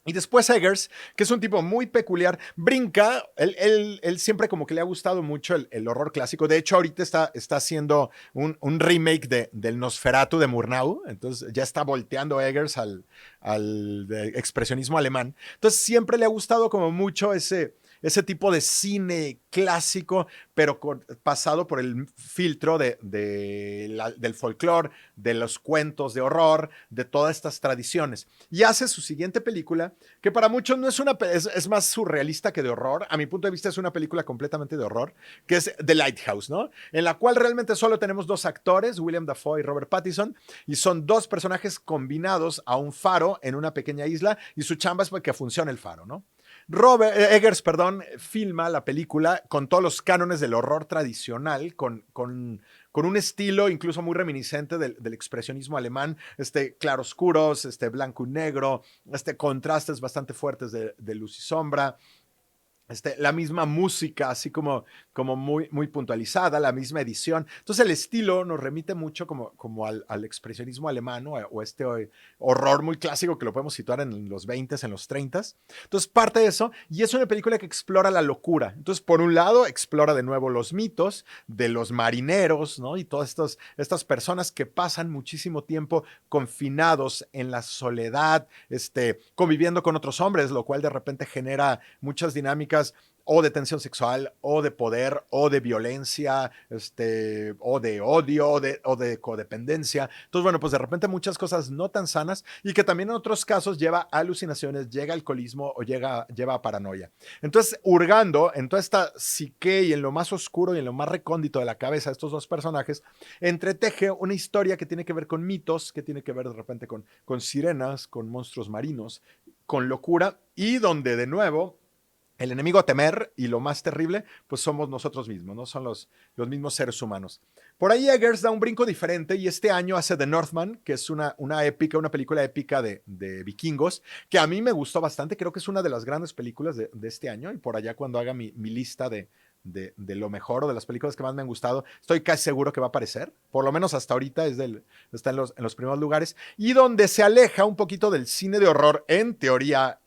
Y después Eggers, que es un tipo muy peculiar, brinca, él siempre como que le ha gustado mucho el horror clásico. De hecho, ahorita está haciendo un remake del Nosferatu de Murnau, entonces ya está volteando Eggers al expresionismo alemán. Entonces siempre le ha gustado como mucho ese tipo de cine clásico, pero pasado por el filtro del folclore, de los cuentos de horror, de todas estas tradiciones. Y hace su siguiente película, que para muchos no es más surrealista que de horror. A mi punto de vista es una película completamente de horror, que es The Lighthouse, ¿no? En la cual realmente solo tenemos dos actores, William Dafoe y Robert Pattinson, y son dos personajes combinados a un faro en una pequeña isla, y su chamba es para que funcione el faro, ¿no? Eggers, filma la película con todos los cánones del horror tradicional, con un estilo incluso muy reminiscente del expresionismo alemán, claroscuros, blanco y negro, contrastes bastante fuertes de luz y sombra. La misma música, así como muy puntualizada, la misma edición. Entonces el estilo nos remite mucho como al expresionismo alemán, ¿no? O horror muy clásico que lo podemos situar en los 20s, en los 30s. Entonces parte de eso, y es una película que explora la locura. Entonces por un lado explora de nuevo los mitos de los marineros, ¿no? Y todas estas personas que pasan muchísimo tiempo confinados en la soledad, conviviendo con otros hombres, lo cual de repente genera muchas dinámicas o de tensión sexual, o de poder, o de violencia, o de odio, o de codependencia. Entonces, bueno, pues de repente muchas cosas no tan sanas y que también en otros casos lleva a alucinaciones, llega a alcoholismo o lleva a paranoia. Entonces, hurgando en toda esta psique y en lo más oscuro y en lo más recóndito de la cabeza de estos dos personajes, entreteje una historia que tiene que ver con mitos, que tiene que ver de repente con sirenas, con monstruos marinos, con locura, y donde de nuevo el enemigo a temer y lo más terrible, pues somos nosotros mismos, ¿no? Son los mismos seres humanos. Por ahí Eggers da un brinco diferente y este año hace The Northman, que es una película épica de vikingos, que a mí me gustó bastante. Creo que es una de las grandes películas de este año, y por allá cuando haga mi lista de lo mejor o de las películas que más me han gustado, estoy casi seguro que va a aparecer. Por lo menos hasta ahorita está en los primeros lugares. Y donde se aleja un poquito del cine de horror, en teoría,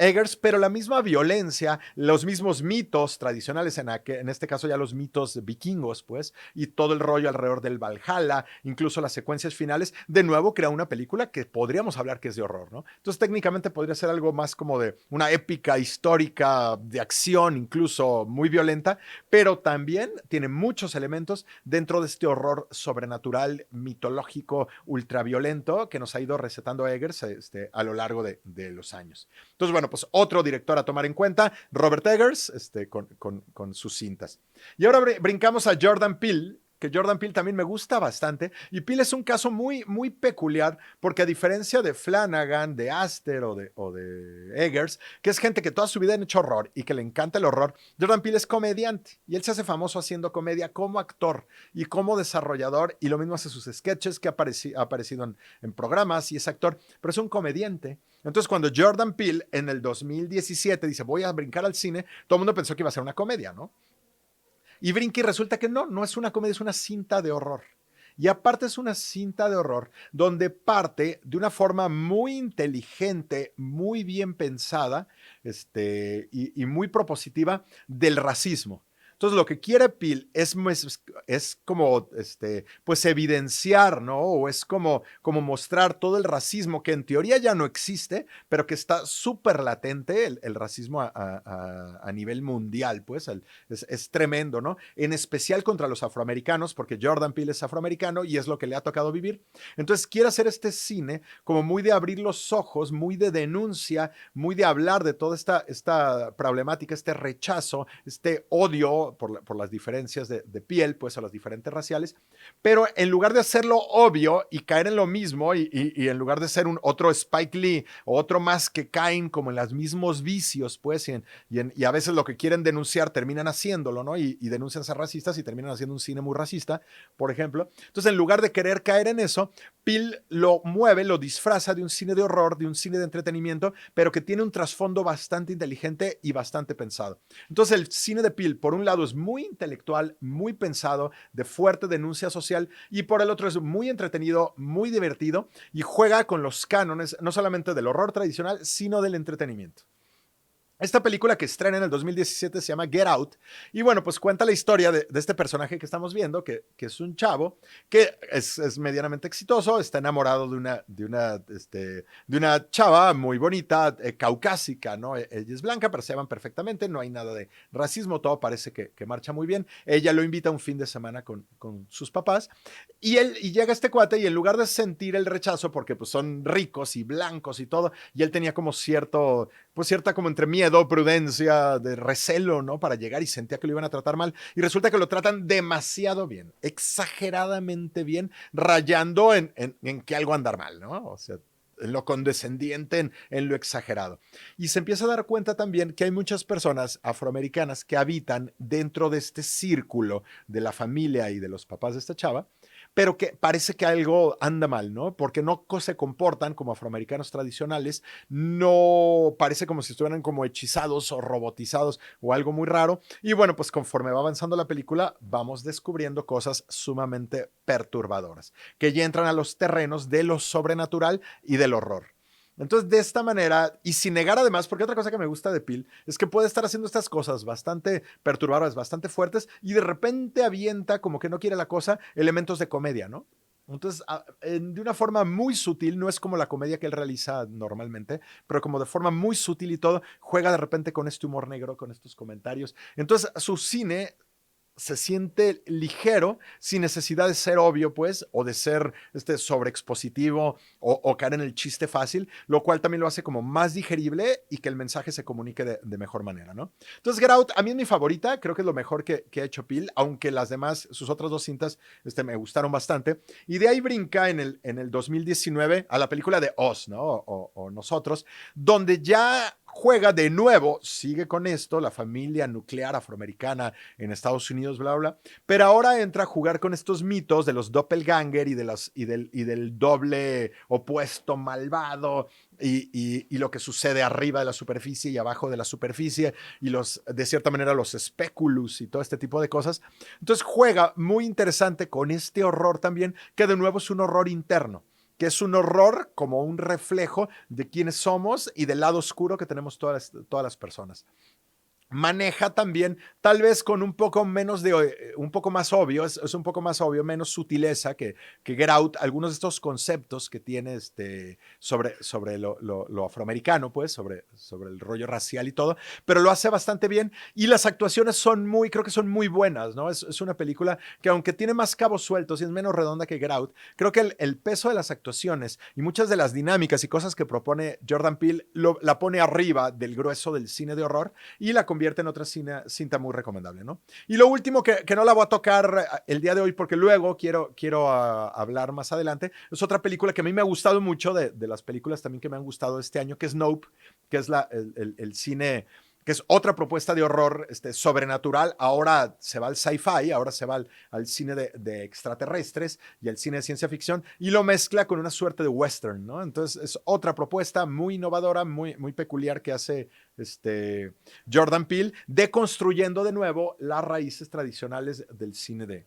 Eggers, pero la misma violencia, los mismos mitos tradicionales, en este caso ya los mitos vikingos, pues, y todo el rollo alrededor del Valhalla, incluso las secuencias finales, de nuevo crea una película que podríamos hablar que es de horror, ¿no? Entonces técnicamente podría ser algo más como de una épica histórica de acción, incluso muy violenta, pero también tiene muchos elementos dentro de este horror sobrenatural, mitológico, ultraviolento que nos ha ido recetando Eggers a lo largo de los años. Entonces, bueno, pues otro director a tomar en cuenta, Robert Eggers, con sus cintas. Y ahora brincamos a Jordan Peele, que Jordan Peele también me gusta bastante. Y Peele es un caso muy, muy peculiar, porque a diferencia de Flanagan, de Aster o de Eggers, que es gente que toda su vida han hecho horror y que le encanta el horror, Jordan Peele es comediante y él se hace famoso haciendo comedia como actor y como desarrollador, y lo mismo hace sus sketches, que ha aparecido en programas y es actor, pero es un comediante. Entonces, cuando Jordan Peele en el 2017 dice, voy a brincar al cine, todo el mundo pensó que iba a ser una comedia, ¿no? Y brinca y resulta que no es una comedia, es una cinta de horror. Y aparte es una cinta de horror donde parte de una forma muy inteligente, muy bien pensada, y muy propositiva del racismo. Entonces, lo que quiere Peele es como, pues evidenciar, ¿no? O es como mostrar todo el racismo que en teoría ya no existe, pero que está súper latente, el racismo a nivel mundial, pues es tremendo, ¿no? En especial contra los afroamericanos, porque Jordan Peele es afroamericano y es lo que le ha tocado vivir. Entonces, quiere hacer este cine como muy de abrir los ojos, muy de denuncia, muy de hablar de toda esta problemática, este rechazo, este odio por las diferencias de piel, pues, a las diferentes raciales, pero en lugar de hacerlo obvio y caer en lo mismo, y en lugar de ser otro Spike Lee o otro más que caen como en los mismos vicios, pues, y a veces lo que quieren denunciar terminan haciéndolo, ¿no? Y denuncian ser racistas y terminan haciendo un cine muy racista, por ejemplo. Entonces, en lugar de querer caer en eso, Peele lo mueve, lo disfraza de un cine de horror, de un cine de entretenimiento, pero que tiene un trasfondo bastante inteligente y bastante pensado. Entonces, el cine de Peele, por un lado, es muy intelectual, muy pensado, de fuerte denuncia social, y por el otro es muy entretenido, muy divertido, y juega con los cánones, no solamente del horror tradicional, sino del entretenimiento. Esta película, que estrena en el 2017, se llama Get Out, y bueno, pues cuenta la historia de este personaje que estamos viendo, que es un chavo que es medianamente exitoso, está enamorado de una chava muy bonita, caucásica, ¿no? Ella es blanca, pero se llevan perfectamente, no hay nada de racismo, todo parece que marcha muy bien. Ella lo invita un fin de semana con sus papás, y llega este cuate, y en lugar de sentir el rechazo, porque pues son ricos y blancos y todo, y él tenía como cierta como entre miedo, prudencia, de recelo, ¿no? Para llegar, y sentía que lo iban a tratar mal. Y resulta que lo tratan demasiado bien, exageradamente bien, rayando en que algo andar mal, ¿no? O sea, en lo condescendiente, en lo exagerado. Y se empieza a dar cuenta también que hay muchas personas afroamericanas que habitan dentro de este círculo de la familia y de los papás de esta chava, pero que parece que algo anda mal, ¿no? Porque no se comportan como afroamericanos tradicionales, no parece como si estuvieran como hechizados o robotizados o algo muy raro. Y bueno, pues conforme va avanzando la película, vamos descubriendo cosas sumamente perturbadoras, que ya entran a los terrenos de lo sobrenatural y del horror. Entonces, de esta manera, y sin negar además, porque otra cosa que me gusta de Peele es que puede estar haciendo estas cosas bastante perturbadoras, bastante fuertes, y de repente avienta, como que no quiere la cosa, elementos de comedia, ¿no? Entonces, de una forma muy sutil, no es como la comedia que él realiza normalmente, pero como de forma muy sutil y todo, juega de repente con este humor negro, con estos comentarios. Entonces, su cine se siente ligero sin necesidad de ser obvio, pues, o de ser sobreexpositivo, o caer en el chiste fácil, lo cual también lo hace como más digerible y que el mensaje se comunique de mejor manera, ¿no? Entonces, Get Out a mí es mi favorita, creo que es lo mejor que ha hecho Peele, aunque las demás, sus otras dos cintas, me gustaron bastante. Y de ahí brinca en el 2019 a la película de Us, ¿no? O Nosotros, donde ya juega de nuevo, sigue con esto, la familia nuclear afroamericana en Estados Unidos, bla, bla, pero ahora entra a jugar con estos mitos de los doppelganger y del doble opuesto malvado, y lo que sucede arriba de la superficie y abajo de la superficie, y de cierta manera, los speculus y todo este tipo de cosas. Entonces juega muy interesante con este horror también, que de nuevo es un horror interno, que es un horror como un reflejo de quiénes somos y del lado oscuro que tenemos todas las personas. Maneja también, tal vez con un poco menos un poco más obvio, es un poco más obvio, menos sutileza que Get Out, algunos de estos conceptos que tiene sobre lo afroamericano, pues, sobre el rollo racial y todo, pero lo hace bastante bien y las actuaciones creo que son muy buenas, ¿no? Es una película que aunque tiene más cabos sueltos y es menos redonda que Get Out, creo que el peso de las actuaciones y muchas de las dinámicas y cosas que propone Jordan Peele la pone arriba del grueso del cine de horror y la convierte en otra cinta muy recomendable, ¿no? Y lo último que no la voy a tocar el día de hoy porque luego quiero hablar más adelante, es otra película que a mí me ha gustado mucho, de las películas también que me han gustado este año, que es Nope, que es el cine, que es otra propuesta de horror sobrenatural. Ahora se va al sci-fi, ahora se va al cine de extraterrestres y al cine de ciencia ficción y lo mezcla con una suerte de western, ¿no? Entonces es otra propuesta muy innovadora, muy peculiar que hace Jordan Peele, deconstruyendo de nuevo las raíces tradicionales del cine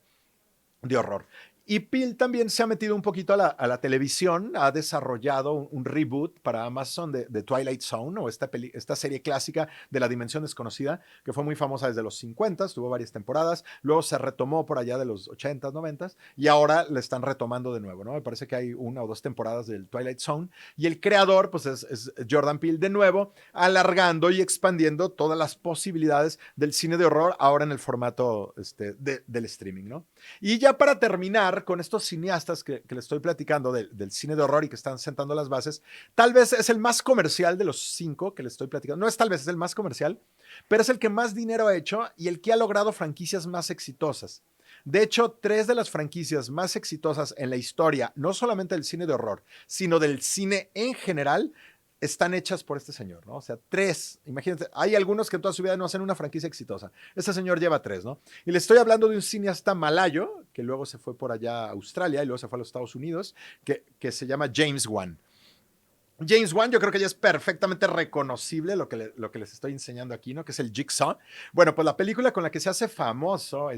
de horror. Y Peele también se ha metido un poquito a la televisión, ha desarrollado un reboot para Amazon de Twilight Zone, o esta serie clásica de la dimensión desconocida, que fue muy famosa desde los 50, tuvo varias temporadas, luego se retomó por allá de los 80s, 90s, y ahora la están retomando de nuevo, ¿no? Me parece que hay 1 o 2 temporadas del Twilight Zone, y el creador, pues es Jordan Peele de nuevo, alargando y expandiendo todas las posibilidades del cine de horror, ahora en el formato del streaming, ¿no? Y ya para terminar con estos cineastas que les estoy platicando del cine de horror y que están sentando las bases, tal vez es el más comercial de los 5 que les estoy platicando. No es tal vez, es el más comercial, pero es el que más dinero ha hecho y el que ha logrado franquicias más exitosas. De hecho, 3 de las franquicias más exitosas en la historia, no solamente del cine de horror, sino del cine en general, están hechas por este señor, ¿no? O sea, 3, imagínense, hay algunos que en toda su vida no hacen una franquicia exitosa. Este señor lleva 3, ¿no? Y le estoy hablando de un cineasta malayo, que luego se fue por allá a Australia y luego se fue a los Estados Unidos, que se llama James Wan. James Wan, yo creo que ya es perfectamente reconocible lo que les estoy enseñando aquí, ¿no? Que es el Jigsaw. Bueno, pues la película con la que se hace famoso,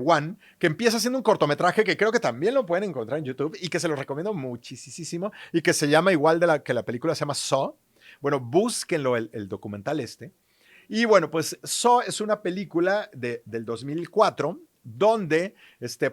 One, que empieza siendo un cortometraje que creo que también lo pueden encontrar en YouTube y que se los recomiendo muchísimo y que se llama igual que la película se llama Saw. Bueno, búsquenlo el documental Y bueno, pues Saw es una película del 2004 donde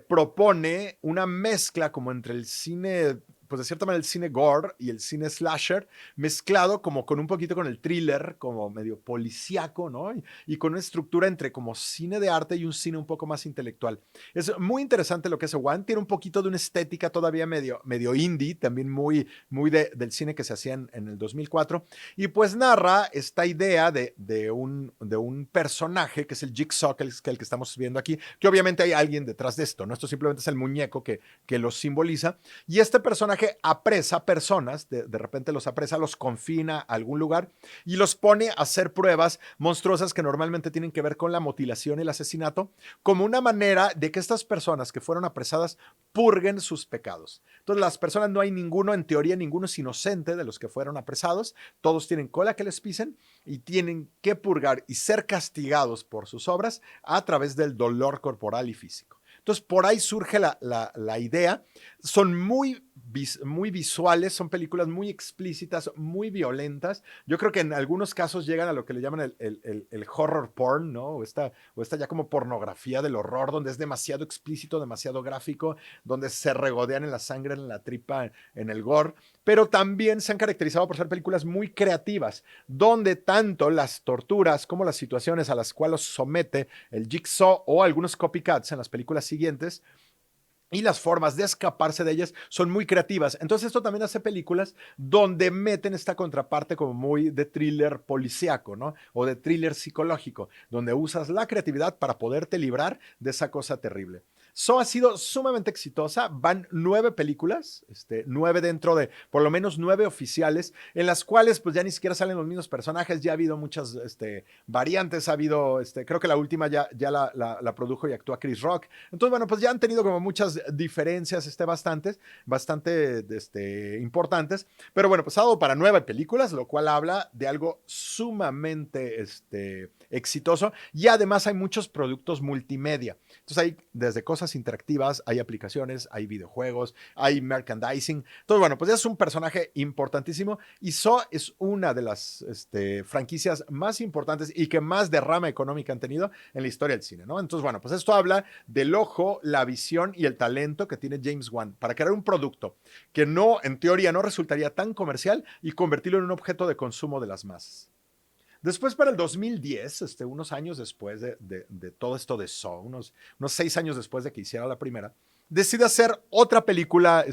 propone una mezcla como entre el cine, pues de cierta manera el cine gore y el cine slasher, mezclado como con un poquito con el thriller, como medio policíaco, ¿no? Y con una estructura entre como cine de arte y un cine un poco más intelectual. Es muy interesante lo que hace Wan, tiene un poquito de una estética todavía medio indie, también muy del cine que se hacía en el 2004, y pues narra esta idea de un personaje que es el Jigsaw, que es el que estamos viendo aquí, que obviamente hay alguien detrás de esto, ¿no? Esto simplemente es el muñeco que lo simboliza, y este personaje apresa personas, de repente los apresa, los confina a algún lugar y los pone a hacer pruebas monstruosas que normalmente tienen que ver con la mutilación y el asesinato, como una manera de que estas personas que fueron apresadas purguen sus pecados. Entonces las personas, no hay ninguno, en teoría ninguno es inocente de los que fueron apresados, todos tienen cola que les pisen y tienen que purgar y ser castigados por sus obras a través del dolor corporal y físico. Entonces, por ahí surge la idea. Son muy visuales, son películas muy explícitas, muy violentas. Yo creo que en algunos casos llegan a lo que le llaman el horror porn, ¿no? O esta ya como pornografía del horror, donde es demasiado explícito, demasiado gráfico, donde se regodean en la sangre, en la tripa, en el gore. Pero también se han caracterizado por ser películas muy creativas, donde tanto las torturas como las situaciones a las cuales somete el Jigsaw o algunos copycats en las películas siguientes y las formas de escaparse de ellas son muy creativas. Entonces esto también hace películas donde meten esta contraparte como muy de thriller policíaco, ¿no? O de thriller psicológico, donde usas la creatividad para poderte librar de esa cosa terrible. Saw ha sido sumamente exitosa, van 9 películas, 9 dentro de por lo menos 9 oficiales, en las cuales pues ya ni siquiera salen los mismos personajes, ya ha habido muchas variantes, ha habido, creo que la última ya la produjo y actúa Chris Rock. Entonces, bueno, pues ya han tenido como muchas diferencias bastante importantes, pero bueno, pues ha dado para 9 películas, lo cual habla de algo sumamente exitoso y además hay muchos productos multimedia. Entonces hay desde cosas plataformas interactivas, hay aplicaciones, hay videojuegos, hay merchandising. Entonces, bueno, pues es un personaje importantísimo y Saw es una de las franquicias más importantes y que más derrama económica han tenido en la historia del cine, ¿no? Entonces, bueno, pues esto habla del ojo, la visión y el talento que tiene James Wan para crear un producto que no, en teoría, no resultaría tan comercial y convertirlo en un objeto de consumo de las masas. Después, para el 2010, unos años después de todo esto de Saw, unos 6 años después de que hiciera la primera, decide hacer otra película,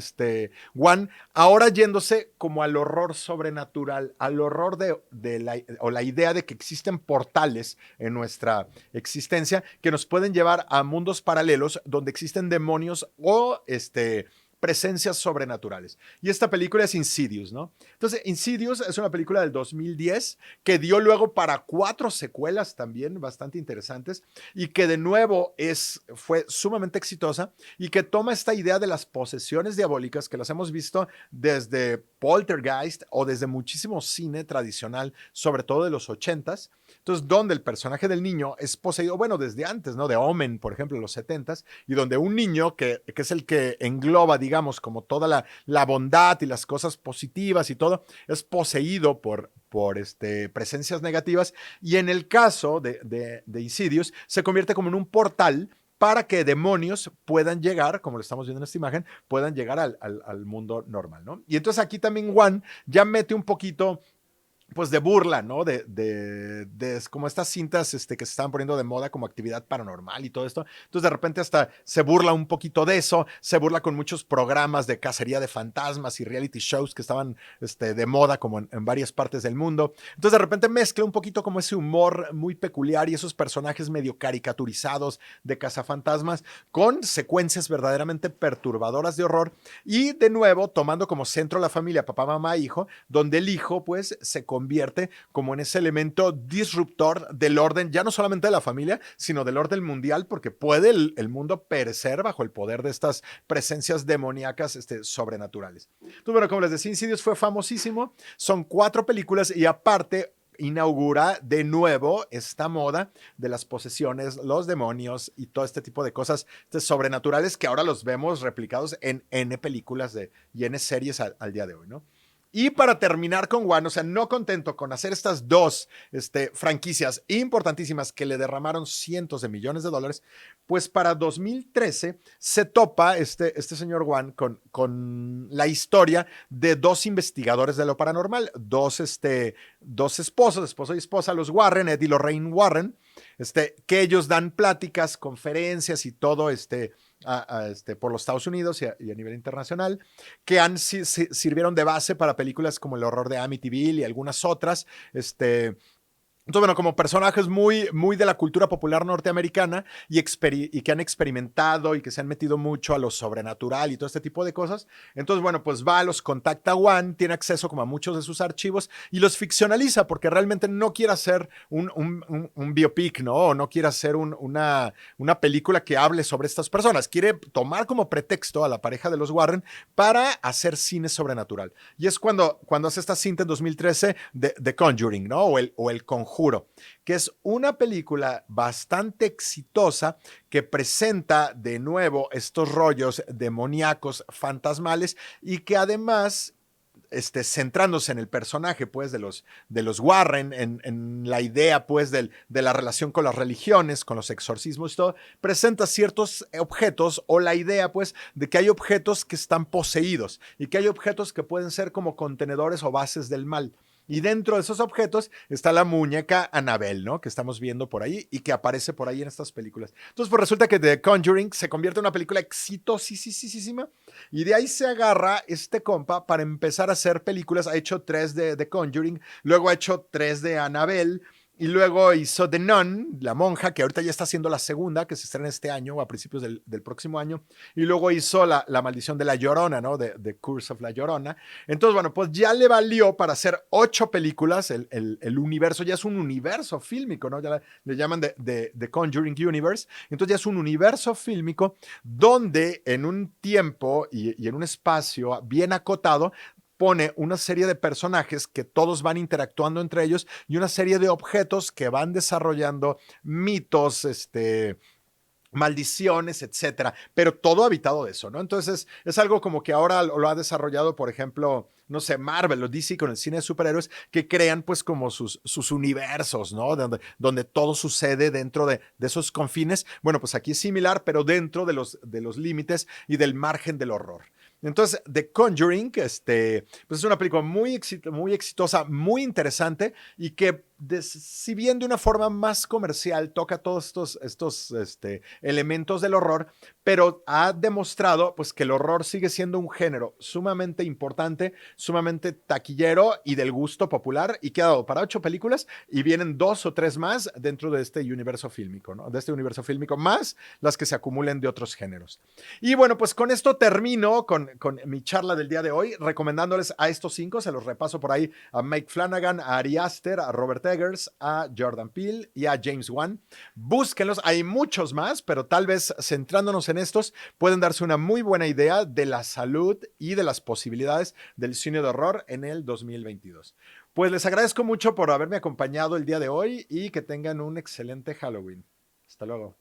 One, ahora yéndose como al horror sobrenatural, al horror o la idea de que existen portales en nuestra existencia que nos pueden llevar a mundos paralelos donde existen demonios o presencias sobrenaturales. Y esta película es Insidious, ¿no? Entonces, Insidious es una película del 2010 que dio luego para 4 secuelas también bastante interesantes y que de nuevo fue sumamente exitosa y que toma esta idea de las posesiones diabólicas que las hemos visto desde Poltergeist o desde muchísimo cine tradicional, sobre todo de los 80s. Entonces, donde el personaje del niño es poseído, bueno, desde antes, ¿no? De Omen, por ejemplo, en los 70s, y donde un niño que es el que engloba, digamos, como toda la bondad y las cosas positivas y todo, es poseído por presencias negativas. Y en el caso de Insidious, se convierte como en un portal para que demonios puedan llegar, como lo estamos viendo en esta imagen, puedan llegar al mundo normal, ¿no? Y entonces aquí también Juan ya mete un poquito pues de burla, ¿no? De como estas cintas que se estaban poniendo de moda como actividad paranormal y todo esto. Entonces de repente hasta se burla un poquito de eso, se burla con muchos programas de cacería de fantasmas y reality shows que estaban de moda como en varias partes del mundo. Entonces de repente mezcla un poquito como ese humor muy peculiar y esos personajes medio caricaturizados de cazafantasmas con secuencias verdaderamente perturbadoras de horror y de nuevo tomando como centro la familia, papá, mamá, hijo, donde el hijo pues se convierte como en ese elemento disruptor del orden, ya no solamente de la familia, sino del orden mundial, porque puede el mundo perecer bajo el poder de estas presencias demoníacas sobrenaturales. Entonces, bueno, como les decía, Insidious fue famosísimo, son 4 películas y aparte inaugura de nuevo esta moda de las posesiones, los demonios y todo este tipo de cosas sobrenaturales que ahora los vemos replicados en N películas y N series al día de hoy, ¿no? Y para terminar con One, o sea, no contento con hacer estas 2 franquicias importantísimas que le derramaron cientos de millones de dólares, pues para 2013 se topa este señor One con la historia de 2 investigadores de lo paranormal, dos esposos, esposo y esposa, los Warren, Ed y Lorraine Warren, que ellos dan pláticas, conferencias y todo por los Estados Unidos y a nivel internacional, que sirvieron de base para películas como El horror de Amityville y algunas otras, entonces, bueno, como personajes muy, muy de la cultura popular norteamericana y que han experimentado y que se han metido mucho a lo sobrenatural y todo este tipo de cosas. Entonces, bueno, pues los contacta One, tiene acceso como a muchos de sus archivos y los ficcionaliza porque realmente no quiere hacer un biopic, ¿no? O no quiere hacer una película que hable sobre estas personas. Quiere tomar como pretexto a la pareja de los Warren para hacer cine sobrenatural. Y es cuando hace esta cinta en 2013 de The Conjuring, ¿no? O el Conjuro, que es una película bastante exitosa que presenta de nuevo estos rollos demoníacos, fantasmales y que además centrándose en el personaje pues de los Warren, en la idea pues de la relación con las religiones, con los exorcismos y todo, presenta ciertos objetos o la idea pues de que hay objetos que están poseídos y que hay objetos que pueden ser como contenedores o bases del mal. Y dentro de esos objetos está la muñeca Annabelle, ¿no? Que estamos viendo por ahí y que aparece por ahí en estas películas. Entonces, pues resulta que The Conjuring se convierte en una película exitosísima y de ahí se agarra este compa para empezar a hacer películas. Ha hecho 3 de The Conjuring, luego ha hecho 3 de Annabelle, y luego hizo The Nun, la monja, que ahorita ya está haciendo la segunda, que se estrena este año o a principios del próximo año. Y luego hizo la maldición de la Llorona, ¿no? The Curse of la Llorona. Entonces, bueno, pues ya le valió para hacer 8 películas. El universo ya es un universo fílmico, ¿no? Ya le llaman The Conjuring Universe. Entonces ya es un universo fílmico donde en un tiempo y en un espacio bien acotado pone una serie de personajes que todos van interactuando entre ellos y una serie de objetos que van desarrollando mitos, maldiciones, etcétera, pero todo habitado de eso, ¿no? Entonces es algo como que ahora lo ha desarrollado, por ejemplo, no sé, Marvel o DC con el cine de superhéroes, que crean pues como sus universos, ¿no? Donde todo sucede dentro de esos confines. Bueno, pues aquí es similar, pero dentro de los límites y del margen del horror. Entonces, The Conjuring, pues es una película muy exitosa, muy interesante y que, si bien de una forma más comercial toca todos estos elementos del horror, pero ha demostrado pues, que el horror sigue siendo un género sumamente importante, sumamente taquillero y del gusto popular, y que ha dado para 8 películas y vienen 2 o 3 más dentro de este universo fílmico, ¿no? De este universo fílmico, más las que se acumulen de otros géneros. Y bueno, pues con esto termino con mi charla del día de hoy, recomendándoles a estos 5, se los repaso por ahí, a Mike Flanagan, a Ari Aster, a Robert Eggers, a Jordan Peele y a James Wan. Búsquenlos, hay muchos más, pero tal vez centrándonos en estos, pueden darse una muy buena idea de la salud y de las posibilidades del cine de horror en el 2022. Pues les agradezco mucho por haberme acompañado el día de hoy y que tengan un excelente Halloween. Hasta luego.